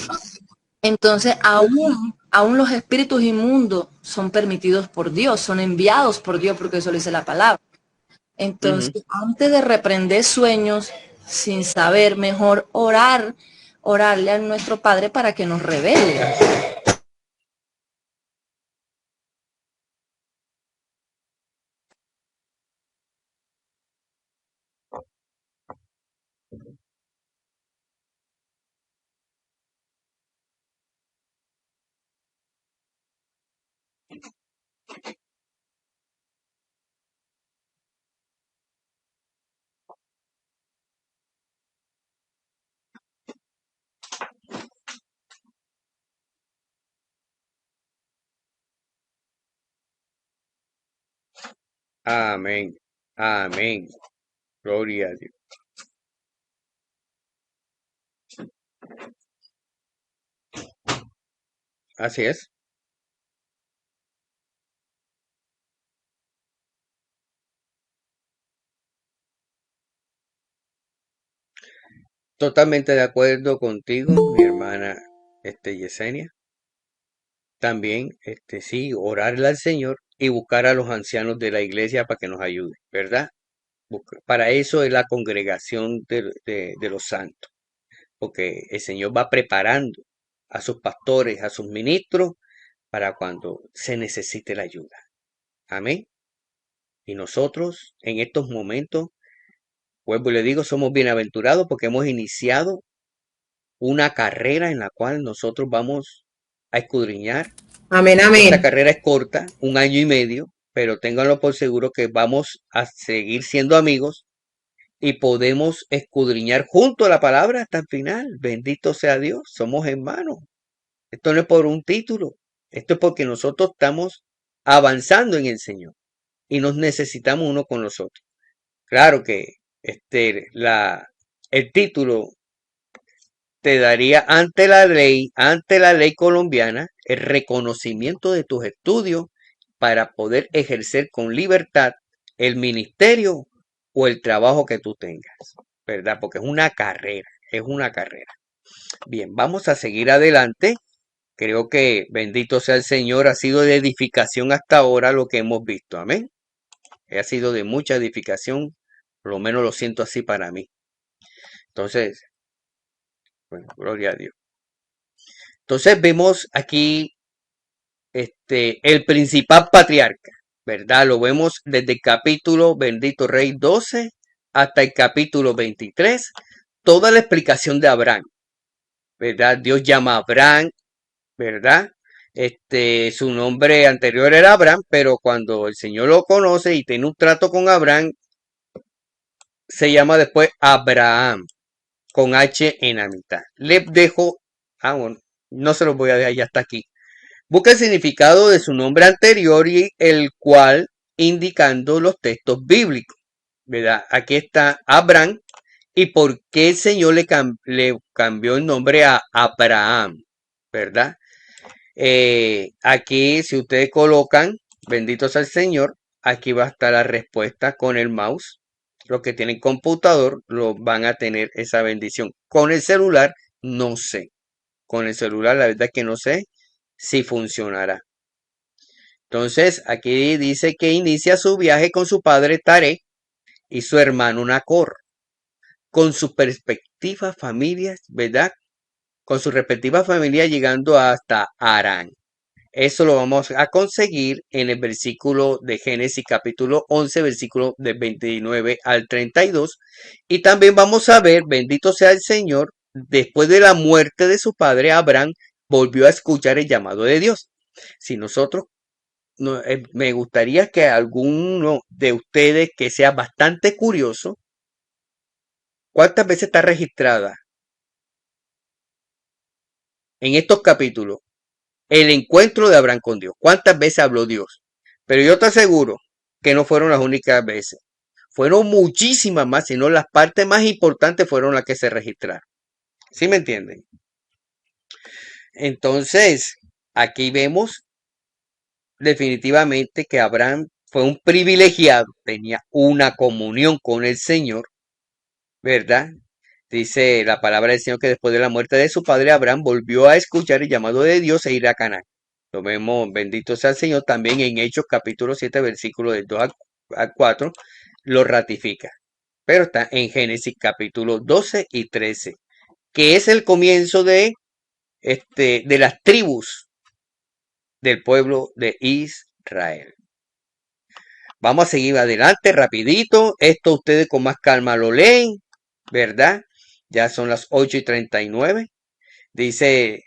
Entonces, aún los espíritus inmundos son permitidos por Dios, son enviados por Dios, porque eso lo dice la palabra. Entonces, antes de reprender sueños sin saber, mejor orarle a nuestro Padre para que nos revele. Amén. Amén. Gloria a Dios. Así es. Totalmente de acuerdo contigo, mi hermana Yesenia. También, sí, orarle al Señor y buscar a los ancianos de la iglesia para que nos ayuden, ¿verdad? Para eso es la congregación de los santos, porque el Señor va preparando a sus pastores, a sus ministros, para cuando se necesite la ayuda. Amén. Y nosotros en estos momentos, vuelvo y le digo, somos bienaventurados porque hemos iniciado una carrera en la cual nosotros vamos a escudriñar. Amén, Esta amén. carrera es corta, 1 año y medio, pero ténganlo por seguro que vamos a seguir siendo amigos y podemos escudriñar junto a la palabra hasta el final. Bendito sea Dios, somos hermanos. Esto no es por un título, esto es porque nosotros estamos avanzando en el Señor y nos necesitamos uno con los otros. Claro que el título te daría ante la ley colombiana, el reconocimiento de tus estudios para poder ejercer con libertad el ministerio o el trabajo que tú tengas, ¿verdad? Porque es una carrera, es una carrera. Bien, vamos a seguir adelante. Creo que bendito sea el Señor, ha sido de edificación hasta ahora lo que hemos visto, amén. Ha sido de mucha edificación, por lo menos lo siento así para mí. Entonces, bueno, gloria a Dios. Entonces vemos aquí el principal patriarca, ¿verdad? Lo vemos desde el capítulo Bendito Rey 12 hasta el capítulo 23, toda la explicación de Abraham, ¿verdad? Dios llama a Abraham, ¿verdad? Su nombre anterior era Abraham, pero cuando el Señor lo conoce y tiene un trato con Abraham, se llama después Abraham, con H en la mitad. Les dejo, bueno, no se los voy a dejar ya hasta aquí. Busca el significado de su nombre anterior y el cual indicando los textos bíblicos, ¿verdad? Aquí está Abraham y por qué el Señor le cambió el nombre a Abraham, ¿verdad? Aquí si ustedes colocan, bendito sea el Señor, aquí va a estar la respuesta con el mouse. Los que tienen computador lo van a tener esa bendición. Con el celular, no sé. Con el celular, la verdad es que no sé si funcionará. Entonces, aquí dice que inicia su viaje con su padre Taré y su hermano Nacor, con sus respectivas familias, ¿verdad? Con su respectiva familia llegando hasta Harán. Eso lo vamos a conseguir en el versículo de Génesis capítulo 11, versículo de 29 al 32. Y también vamos a ver, bendito sea el Señor, después de la muerte de su padre, Abraham volvió a escuchar el llamado de Dios. Si nosotros, me gustaría que alguno de ustedes que sea bastante curioso, ¿cuántas veces está registrada en estos capítulos el encuentro de Abraham con Dios? ¿Cuántas veces habló Dios? Pero yo te aseguro que no fueron las únicas veces. Fueron muchísimas más, sino las partes más importantes fueron las que se registraron. ¿Sí me entienden? Entonces, aquí vemos definitivamente que Abraham fue un privilegiado, tenía una comunión con el Señor, ¿verdad? Dice la palabra del Señor que después de la muerte de su padre, Abraham volvió a escuchar el llamado de Dios e ir a Canaán. Lo vemos, bendito sea el Señor, también en Hechos capítulo 7, versículo del 2 al 4, lo ratifica. Pero está en Génesis capítulo 12 y 13, que es el comienzo de las tribus del pueblo de Israel. Vamos a seguir adelante rapidito. Esto ustedes con más calma lo leen, ¿verdad? Ya son las 8:39. Dice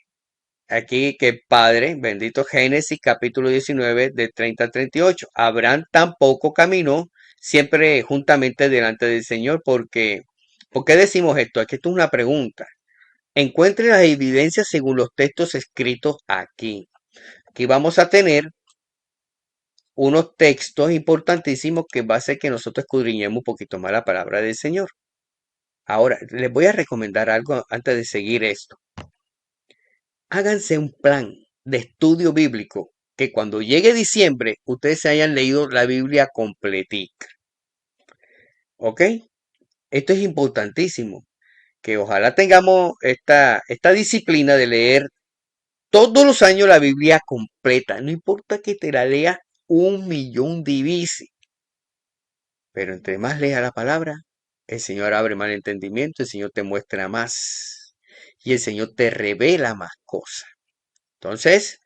aquí que el Padre, bendito Génesis capítulo 19 de 30 al 38. Abraham tampoco caminó siempre juntamente delante del Señor porque, ¿por qué decimos esto? Aquí esto es una pregunta. Encuentre las evidencias según los textos escritos aquí. Aquí vamos a tener unos textos importantísimos que va a hacer que nosotros escudriñemos un poquito más la palabra del Señor. Ahora, les voy a recomendar algo antes de seguir esto. Háganse un plan de estudio bíblico que cuando llegue diciembre ustedes se hayan leído la Biblia completica. ¿Ok? Esto es importantísimo. Que ojalá tengamos esta disciplina de leer todos los años la Biblia completa. No importa que te la leas 1.000.000 de veces. Pero entre más leas la palabra, el Señor abre más el entendimiento, el Señor te muestra más y el Señor te revela más cosas. Entonces,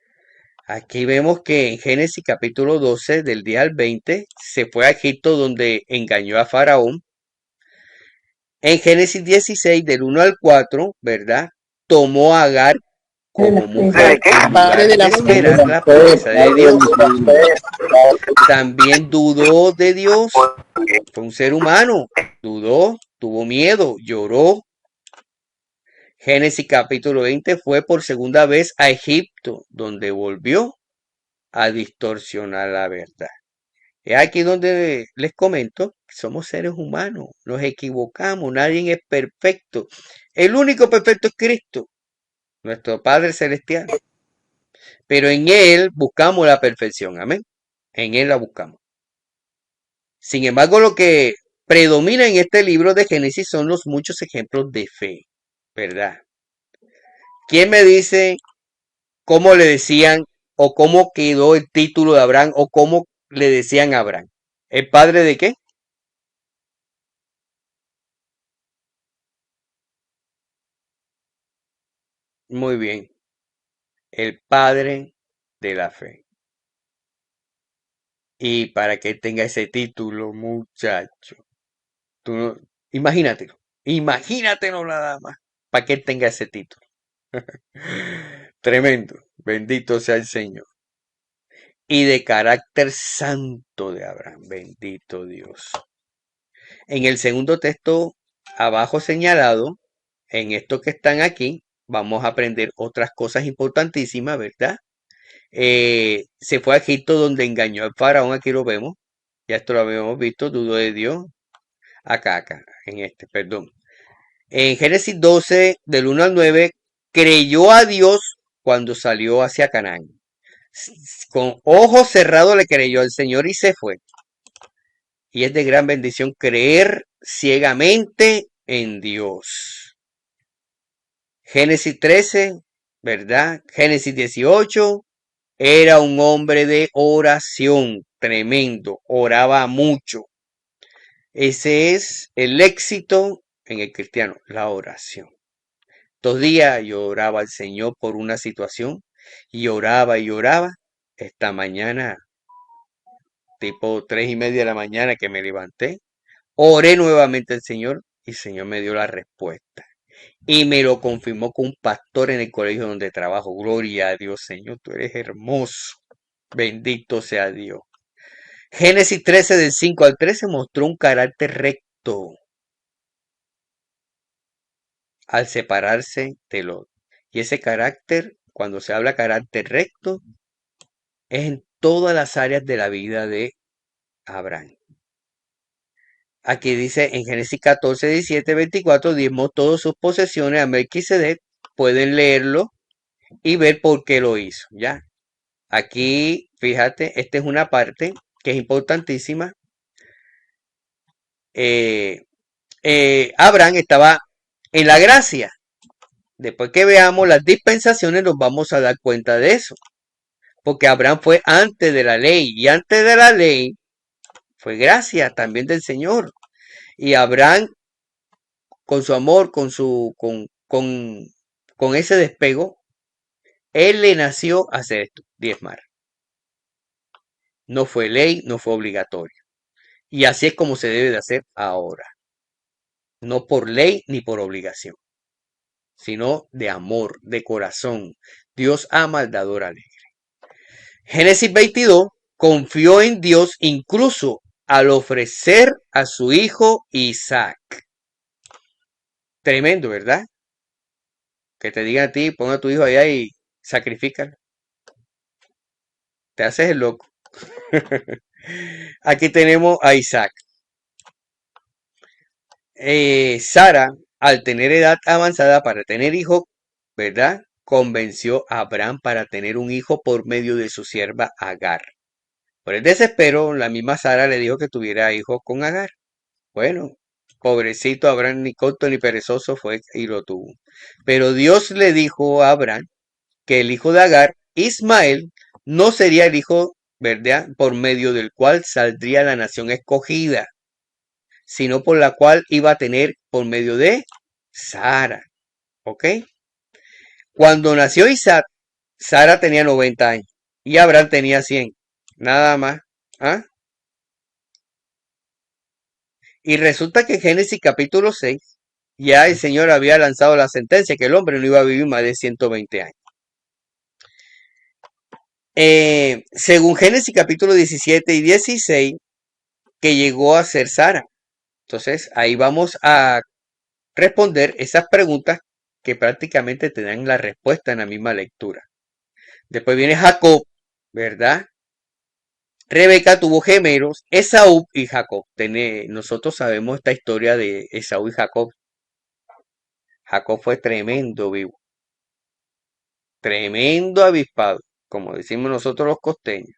aquí vemos que en Génesis capítulo 12, del 10 al 20, se fue a Egipto donde engañó a Faraón. En Génesis 16, del 1 al 4, ¿verdad? Tomó a Agar como mujer en lugar de esperar la promesa de Dios. También dudó de Dios. Fue un ser humano. Dudó, tuvo miedo, lloró. Génesis capítulo 20 fue por segunda vez a Egipto, donde volvió a distorsionar la verdad. Es aquí donde les comento que somos seres humanos, nos equivocamos, nadie es perfecto. El único perfecto es Cristo, nuestro Padre Celestial. Pero en Él buscamos la perfección, amén. En Él la buscamos. Sin embargo, lo que predomina en este libro de Génesis son los muchos ejemplos de fe, ¿verdad? ¿Quién me dice cómo le decían o cómo quedó el título de Abraham o cómo le decían a Abraham? ¿El padre de qué? Muy bien, el padre de la fe. Y para que tenga ese título, muchacho, tú no, imagínatelo nada más, para que tenga ese título. Tremendo, bendito sea el Señor. Y de carácter santo de Abraham, bendito Dios. En el segundo texto abajo señalado, en estos que están aquí, vamos a aprender otras cosas importantísimas, ¿verdad? Se fue a Egipto donde engañó al faraón, aquí lo vemos, ya esto lo habíamos visto, dudó de Dios, acá, perdón. En Génesis 12, del 1 al 9, creyó a Dios cuando salió hacia Canaán. Con ojos cerrados le creyó al Señor y se fue. Y es de gran bendición creer ciegamente en Dios. Génesis 13, ¿verdad? Génesis 18, era un hombre de oración, tremendo, oraba mucho. Ese es el éxito en el cristiano, la oración. 2 días yo oraba al Señor por una situación y oraba y oraba. Esta mañana, tipo 3:30 de la mañana que me levanté, oré nuevamente al Señor y el Señor me dio la respuesta. Y me lo confirmó con un pastor en el colegio donde trabajo. Gloria a Dios, Señor, tú eres hermoso. Bendito sea Dios. Génesis 13, del 5 al 13, mostró un carácter recto al separarse de Lot. Y ese carácter, cuando se habla carácter recto, es en todas las áreas de la vida de Abraham. Aquí dice en Génesis 14, 17, 24, diezmó todas sus posesiones a Melquisedec. Pueden leerlo y ver por qué lo hizo, ¿ya? Aquí, fíjate, esta es una parte que es importantísima. Abraham estaba en la gracia. Después que veamos las dispensaciones nos vamos a dar cuenta de eso. Porque Abraham fue antes de la ley y antes de la ley fue gracia también del Señor. Y Abraham, con su amor, con ese despego, él le nació hacer esto, diezmar. No fue ley, no fue obligatorio. Y así es como se debe de hacer ahora. No por ley ni por obligación, sino de amor, de corazón. Dios ama al dador alegre. Génesis 22, confió en Dios incluso al ofrecer a su hijo Isaac. Tremendo, ¿verdad? Que te digan a ti, pon a tu hijo allá y sacrifícalo. Te haces el loco. Aquí tenemos a Isaac. Sara, al tener edad avanzada para tener hijo, ¿verdad? Convenció a Abraham para tener un hijo por medio de su sierva Agar. Por el desespero, la misma Sara le dijo que tuviera hijos con Agar. Bueno, pobrecito Abraham, ni corto ni perezoso fue y lo tuvo. Pero Dios le dijo a Abraham que el hijo de Agar, Ismael, no sería el hijo, ¿verdad?, por medio del cual saldría la nación escogida, sino por la cual iba a tener por medio de Sara. ¿Ok? Cuando nació Isaac, Sara tenía 90 años y Abraham tenía 100. Nada más. ¿Ah? Y resulta que en Génesis capítulo 6, ya el Señor había lanzado la sentencia que el hombre no iba a vivir más de 120 años. Según Génesis capítulo 17 y 16, que llegó a ser Sara. Entonces, ahí vamos a responder esas preguntas que prácticamente te dan la respuesta en la misma lectura. Después viene Jacob, ¿verdad? Rebeca tuvo gemelos, Esaú y Jacob. Nosotros sabemos esta historia de Esaú y Jacob. Jacob fue tremendo vivo, tremendo avispado, como decimos nosotros los costeños.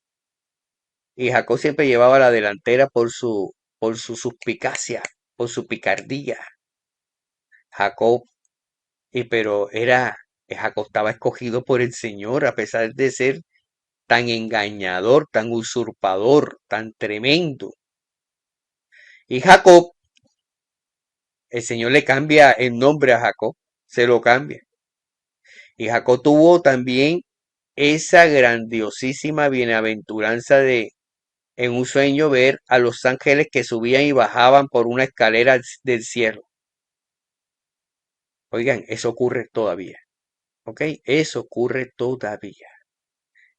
Y Jacob siempre llevaba la delantera por su suspicacia, por su picardía. Jacob, Jacob estaba escogido por el Señor a pesar de ser tan engañador, tan usurpador, tan tremendo. Y Jacob, el Señor le cambia el nombre a Jacob, se lo cambia. Y Jacob tuvo también esa grandiosísima bienaventuranza de en un sueño ver a los ángeles que subían y bajaban por una escalera del cielo. Oigan, eso ocurre todavía. ¿Ok? Eso ocurre todavía.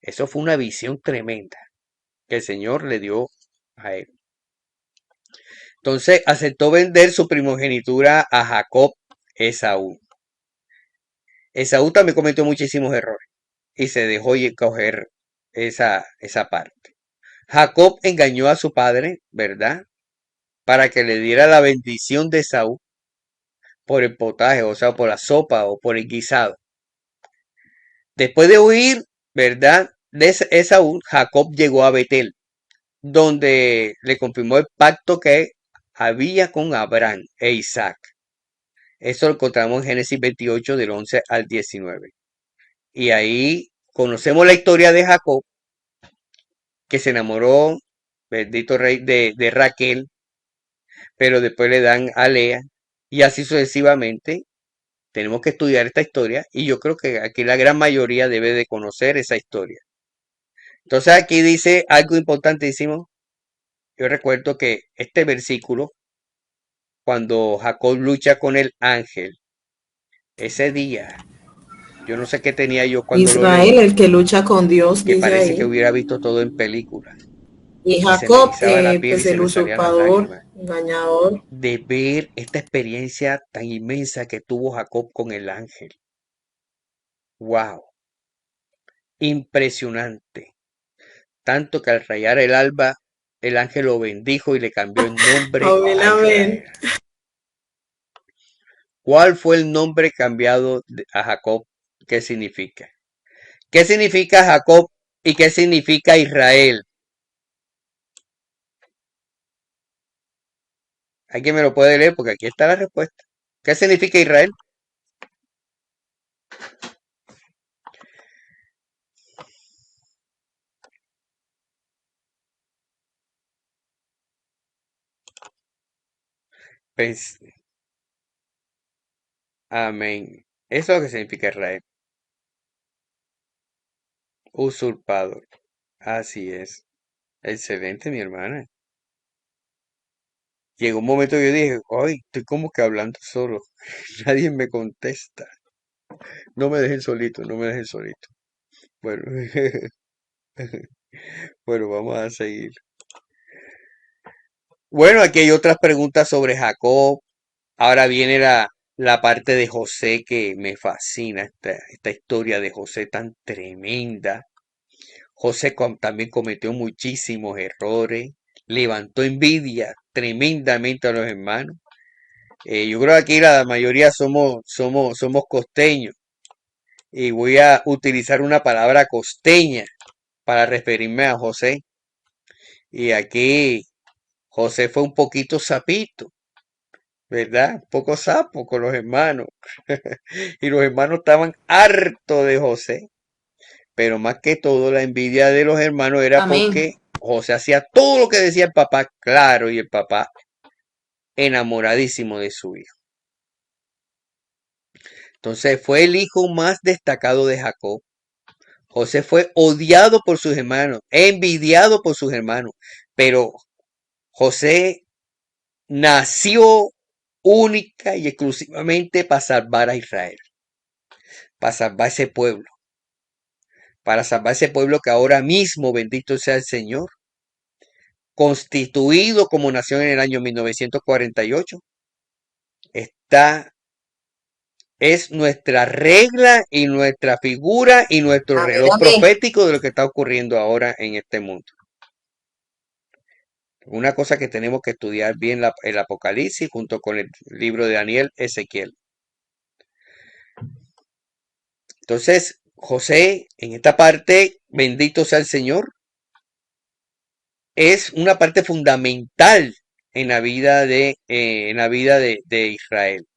Eso fue una visión tremenda que el Señor le dio a él. Entonces aceptó vender su primogenitura a Jacob, Esaú. Esaú también cometió muchísimos errores y se dejó coger esa parte. Jacob engañó a su padre, ¿verdad? Para que le diera la bendición de Esaú por el potaje, o sea, por la sopa o por el guisado. Después de huir, ¿verdad? De Esaú, Jacob llegó a Betel, donde le confirmó el pacto que había con Abraham e Isaac. Eso lo encontramos en Génesis 28 del 11 al 19. Y ahí conocemos la historia de Jacob, que se enamoró, bendito rey, de Raquel, pero después le dan a Lea, y así sucesivamente. Tenemos que estudiar esta historia, y yo creo que aquí la gran mayoría debe de conocer esa historia. Entonces aquí dice algo importantísimo. Yo recuerdo que este versículo, cuando Jacob lucha con el ángel, ese día, yo no sé qué tenía yo cuando lo Israel, leí, el que lucha con Dios, que dice parece que ahí. hubiera visto todo en película. Y Y se me Jacob, erizaba la piel y pues se el me salían las usurpador, lágrimas engañador. de ver esta experiencia tan inmensa que tuvo Jacob con el ángel. ¡Wow! Impresionante. Tanto que al rayar el alba, el ángel lo bendijo y le cambió el nombre Amén, a amén. Israel. ¿Cuál fue el nombre cambiado a Jacob? ¿Qué significa? ¿Qué significa Jacob y qué significa Israel? ¿Alguien me lo puede leer? Porque aquí está la respuesta. ¿Qué significa Israel? Pues, amén. Eso es lo que significa Israel. Usurpador. Así es. Excelente, mi hermana. Llegó un momento que yo dije, hoy estoy como que hablando solo. Nadie me contesta. No me dejen solito, no me dejen solito. Bueno, bueno, vamos a seguir. Bueno, aquí hay otras preguntas sobre Jacob. Ahora viene la parte de José que me fascina, esta historia de José tan tremenda. José también cometió muchísimos errores, levantó envidia tremendamente a los hermanos. Yo creo que aquí la mayoría somos costeños y voy a utilizar una palabra costeña para referirme a José. Y aquí José fue un poquito sapito, ¿verdad? Un poco sapo con los hermanos. Y los hermanos estaban hartos de José. Pero más que todo la envidia de los hermanos era Amén. porque José hacía todo lo que decía el papá, claro, y el papá enamoradísimo de su hijo. Entonces fue el hijo más destacado de Jacob. José fue odiado por sus hermanos, envidiado por sus hermanos, pero José nació única y exclusivamente para salvar a Israel, para salvar ese pueblo, que ahora mismo, bendito sea el Señor, constituido como nación en el año 1948, es nuestra regla y nuestra figura y nuestro reloj profético de lo que está ocurriendo ahora en este mundo. Una cosa que tenemos que estudiar bien el Apocalipsis junto con el libro de Daniel, Ezequiel. Entonces, José, en esta parte, bendito sea el Señor, es una parte fundamental en la vida de Israel.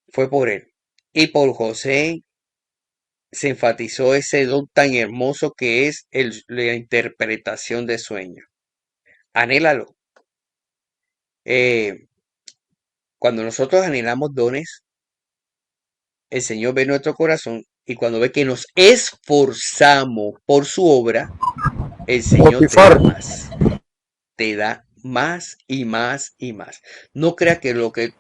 Fue por él. Y por José se enfatizó ese don tan hermoso que es la interpretación de sueños. Anhélalo. Cuando nosotros anhelamos dones, el Señor ve nuestro corazón y cuando ve que nos esforzamos por su obra, el Señor te da más y más y más. No crea que lo que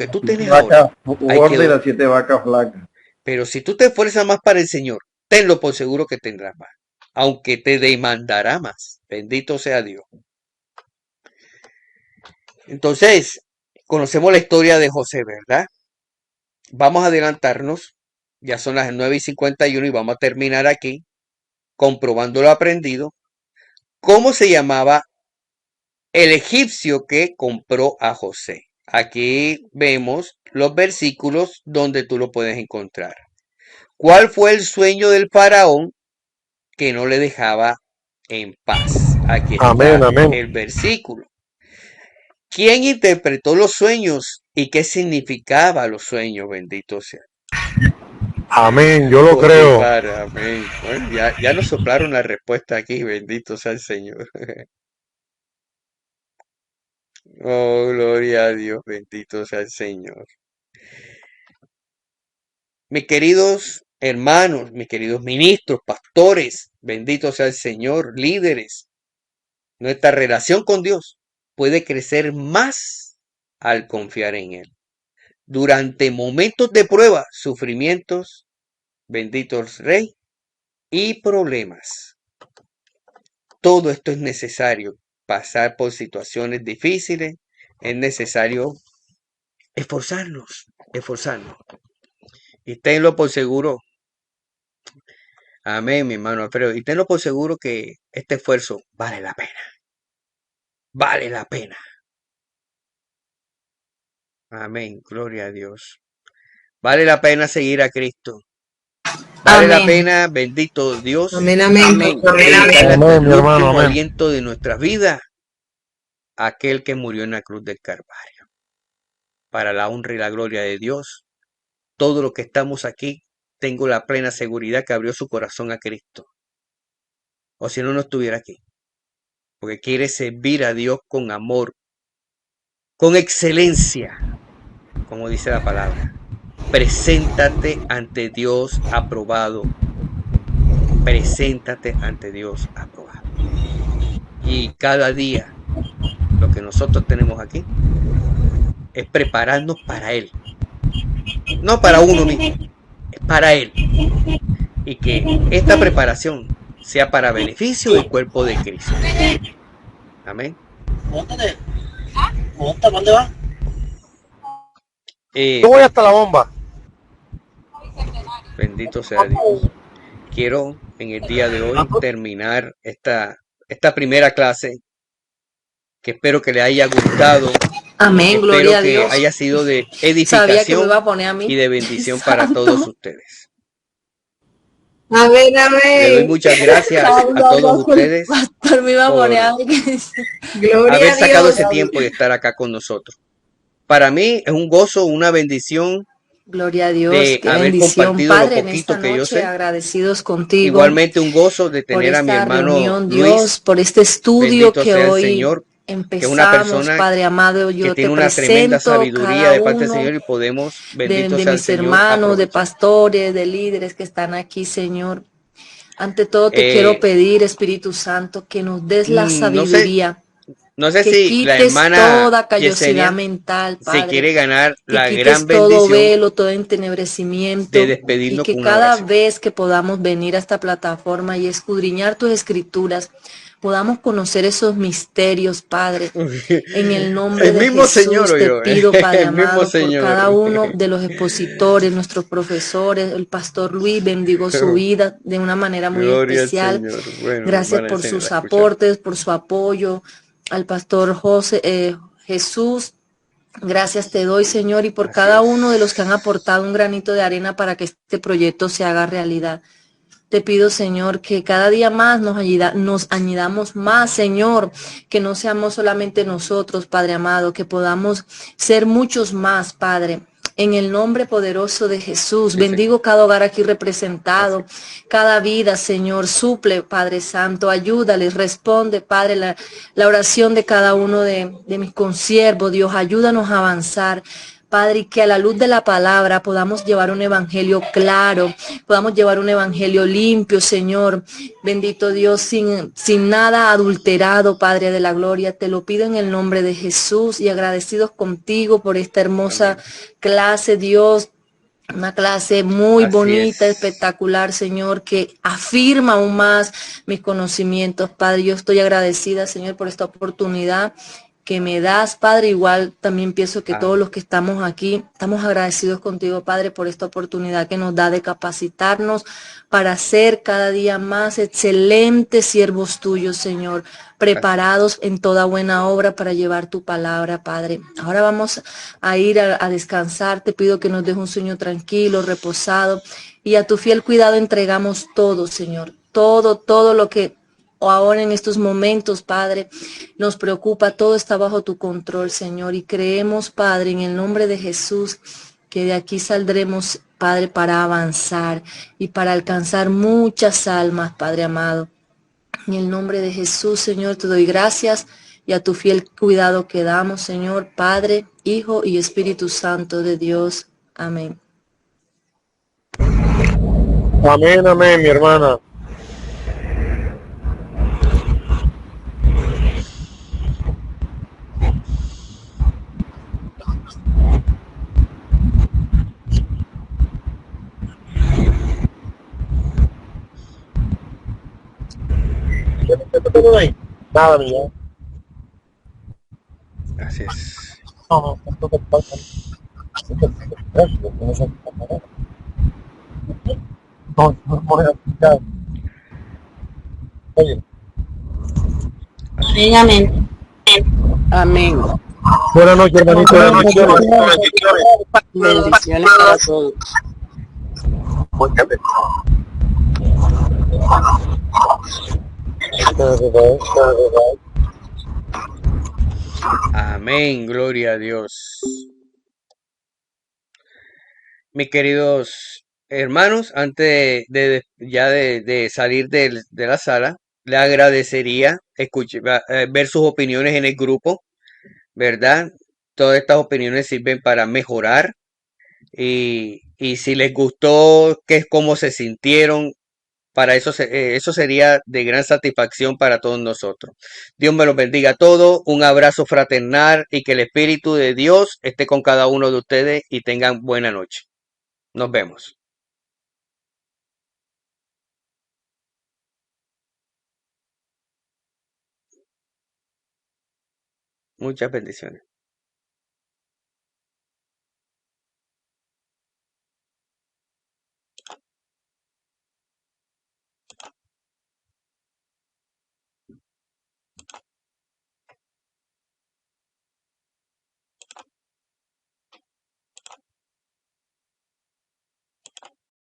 tú tienes ahora, de las 7 vacas flacas. pero si tú te esfuerzas más para el Señor, tenlo por seguro que tendrás más, aunque te demandará más. Bendito sea Dios. Entonces, conocemos la historia de José, ¿verdad? Vamos a adelantarnos, ya son las 9:51 y vamos a terminar aquí, comprobando lo aprendido. ¿Cómo se llamaba el egipcio que compró a José? Aquí vemos los versículos donde tú lo puedes encontrar. ¿Cuál fue el sueño del faraón que no le dejaba en paz? Aquí está el versículo. ¿Quién interpretó los sueños y qué significaba los sueños? Bendito sea. Amén, yo lo creo. Amén. Bueno, ya nos soplaron la respuesta aquí, bendito sea el Señor. Oh, gloria a Dios, bendito sea el Señor. Mis queridos hermanos, mis queridos ministros, pastores, bendito sea el Señor, líderes, nuestra relación con Dios puede crecer más al confiar en Él. Durante momentos de prueba, sufrimientos, bendito el Rey, y problemas. Todo esto es necesario. Pasar por situaciones difíciles, es necesario esforzarnos. Y tenlo por seguro. Amén, mi hermano Alfredo. Y tenlo por seguro que este esfuerzo vale la pena. Vale la pena. Amén, gloria a Dios. Vale la pena seguir a Cristo. Vale la pena, bendito Dios. Amén, amén. Amén. Amén, mi hermano, amén. Aliento de nuestras vidas, aquel que murió en la cruz del Calvario. Para la honra y la gloria de Dios, todos los que estamos aquí, tengo la plena seguridad que abrió su corazón a Cristo. O si no, no estuviera aquí. Porque quiere servir a Dios con amor, con excelencia, como dice la palabra. Preséntate ante Dios aprobado. Preséntate ante Dios aprobado. Y cada día lo que nosotros tenemos aquí es prepararnos para Él. No para uno mismo, es para Él. Y que esta preparación sea para beneficio del cuerpo de Cristo. Amén. ¿Dónde va? Yo voy hasta la bomba. Bendito sea Dios. Quiero en el día de hoy terminar esta primera clase, que espero que le haya gustado. Amén, gloria a Dios. Espero que haya sido de Sabía que me edificación iba a poner a mí. y de bendición Santo. para todos ustedes. Amén, Le doy amén. muchas gracias a todos ustedes Pastor, me iba a poner a mí. Gloria haber a sacado Dios. ese tiempo y estar acá con nosotros. Para mí es un gozo, una bendición Gloria a Dios, de qué haber bendición, compartido lo Padre, en poquito esta que yo noche, sé. agradecidos contigo Igualmente un gozo de por tener a mi esta hermano reunión, Luis. Dios, por este estudio Bendito que sea el hoy Señor. que es una empezamos, persona Padre amado, que yo te tiene una tremenda presento sabiduría cada de parte del uno Señor y podemos, bendito de sea el mis Señor, hermanos, de aprovechar. pastores, de líderes que están aquí, Señor. Ante todo te quiero Eh, pedir, Espíritu Santo, que nos des la no sé, sabiduría, no sé que si la quites hermana toda callosidad Yesenia mental, se Padre, quiere ganar que la gran quites todo bendición velo, todo de entenebrecimiento y despedirnos que con una cada oración. vez que podamos venir a esta plataforma y escudriñar tus escrituras, podamos conocer esos misterios, Padre. En el nombre El de mismo Señor Jesús o te yo, pido, Padre el mismo amado, por Señor. cada uno de los expositores, nuestros profesores, el pastor Luis, bendigo su vida de una manera muy Gloria al especial. Señor. Bueno, mi Gracias hermana por Yesenia, la sus escuchamos. aportes, por su apoyo. Al pastor Jesús, gracias te doy, Señor, y por Así cada uno de los que han es. aportado un granito de arena para que este proyecto se haga realidad. Te pido, Señor, que cada día más nos añidamos más, Señor, que no seamos solamente nosotros, Padre amado, que podamos ser muchos más, Padre. En el nombre poderoso de Jesús, Sí, Señor. bendigo cada hogar aquí representado, Así. cada vida, Señor, suple, Padre Santo, ayúdales, responde, Padre, la oración de cada uno de mis consiervos, Dios, ayúdanos a avanzar. Padre, y que a la luz de la palabra podamos llevar un evangelio claro, podamos llevar un evangelio limpio, Señor. Bendito Dios, sin nada adulterado, Padre de la gloria. Te lo pido en el nombre de Jesús y agradecidos contigo por esta hermosa Amén. clase, Dios. Una clase muy Así bonita, es. espectacular, Señor, que afirma aún más mis conocimientos, Padre. Yo estoy agradecida, Señor, por esta oportunidad que me das, Padre. Igual también pienso que todos Amén. los que estamos aquí, estamos agradecidos contigo, Padre, por esta oportunidad que nos da de capacitarnos para ser cada día más excelentes siervos tuyos, Señor, Así es. preparados en toda buena obra para llevar tu palabra, Padre. Ahora vamos a ir a descansar. Te pido que nos des un sueño tranquilo, reposado, y a tu fiel cuidado entregamos todo, Señor. Todo lo que ahora en estos momentos, Padre, nos preocupa, todo está bajo tu control, Señor, y creemos, Padre, en el nombre de Jesús, que de aquí saldremos, Padre, para avanzar y para alcanzar muchas almas, Padre amado. En el nombre de Jesús, Señor, te doy gracias y a tu fiel cuidado quedamos, Señor, Padre, Hijo y Espíritu Santo de Dios. Amén. Amén, amén, mi hermana. Nada, mía. Así es. No, Oye. Amén. Amén. Buenas noches, hermanito. Bendiciones. Bendiciones para todos. Amén. Gloria a Dios. Mis queridos hermanos, antes de salir de la sala, le agradecería ver sus opiniones en el grupo, ¿verdad? Todas estas opiniones sirven para mejorar y si les gustó, qué es cómo se sintieron, para eso, eso sería de gran satisfacción para todos nosotros. Dios me los bendiga a todos, un abrazo fraternal y que el Espíritu de Dios esté con cada uno de ustedes y tengan buena noche. Nos vemos. Muchas bendiciones.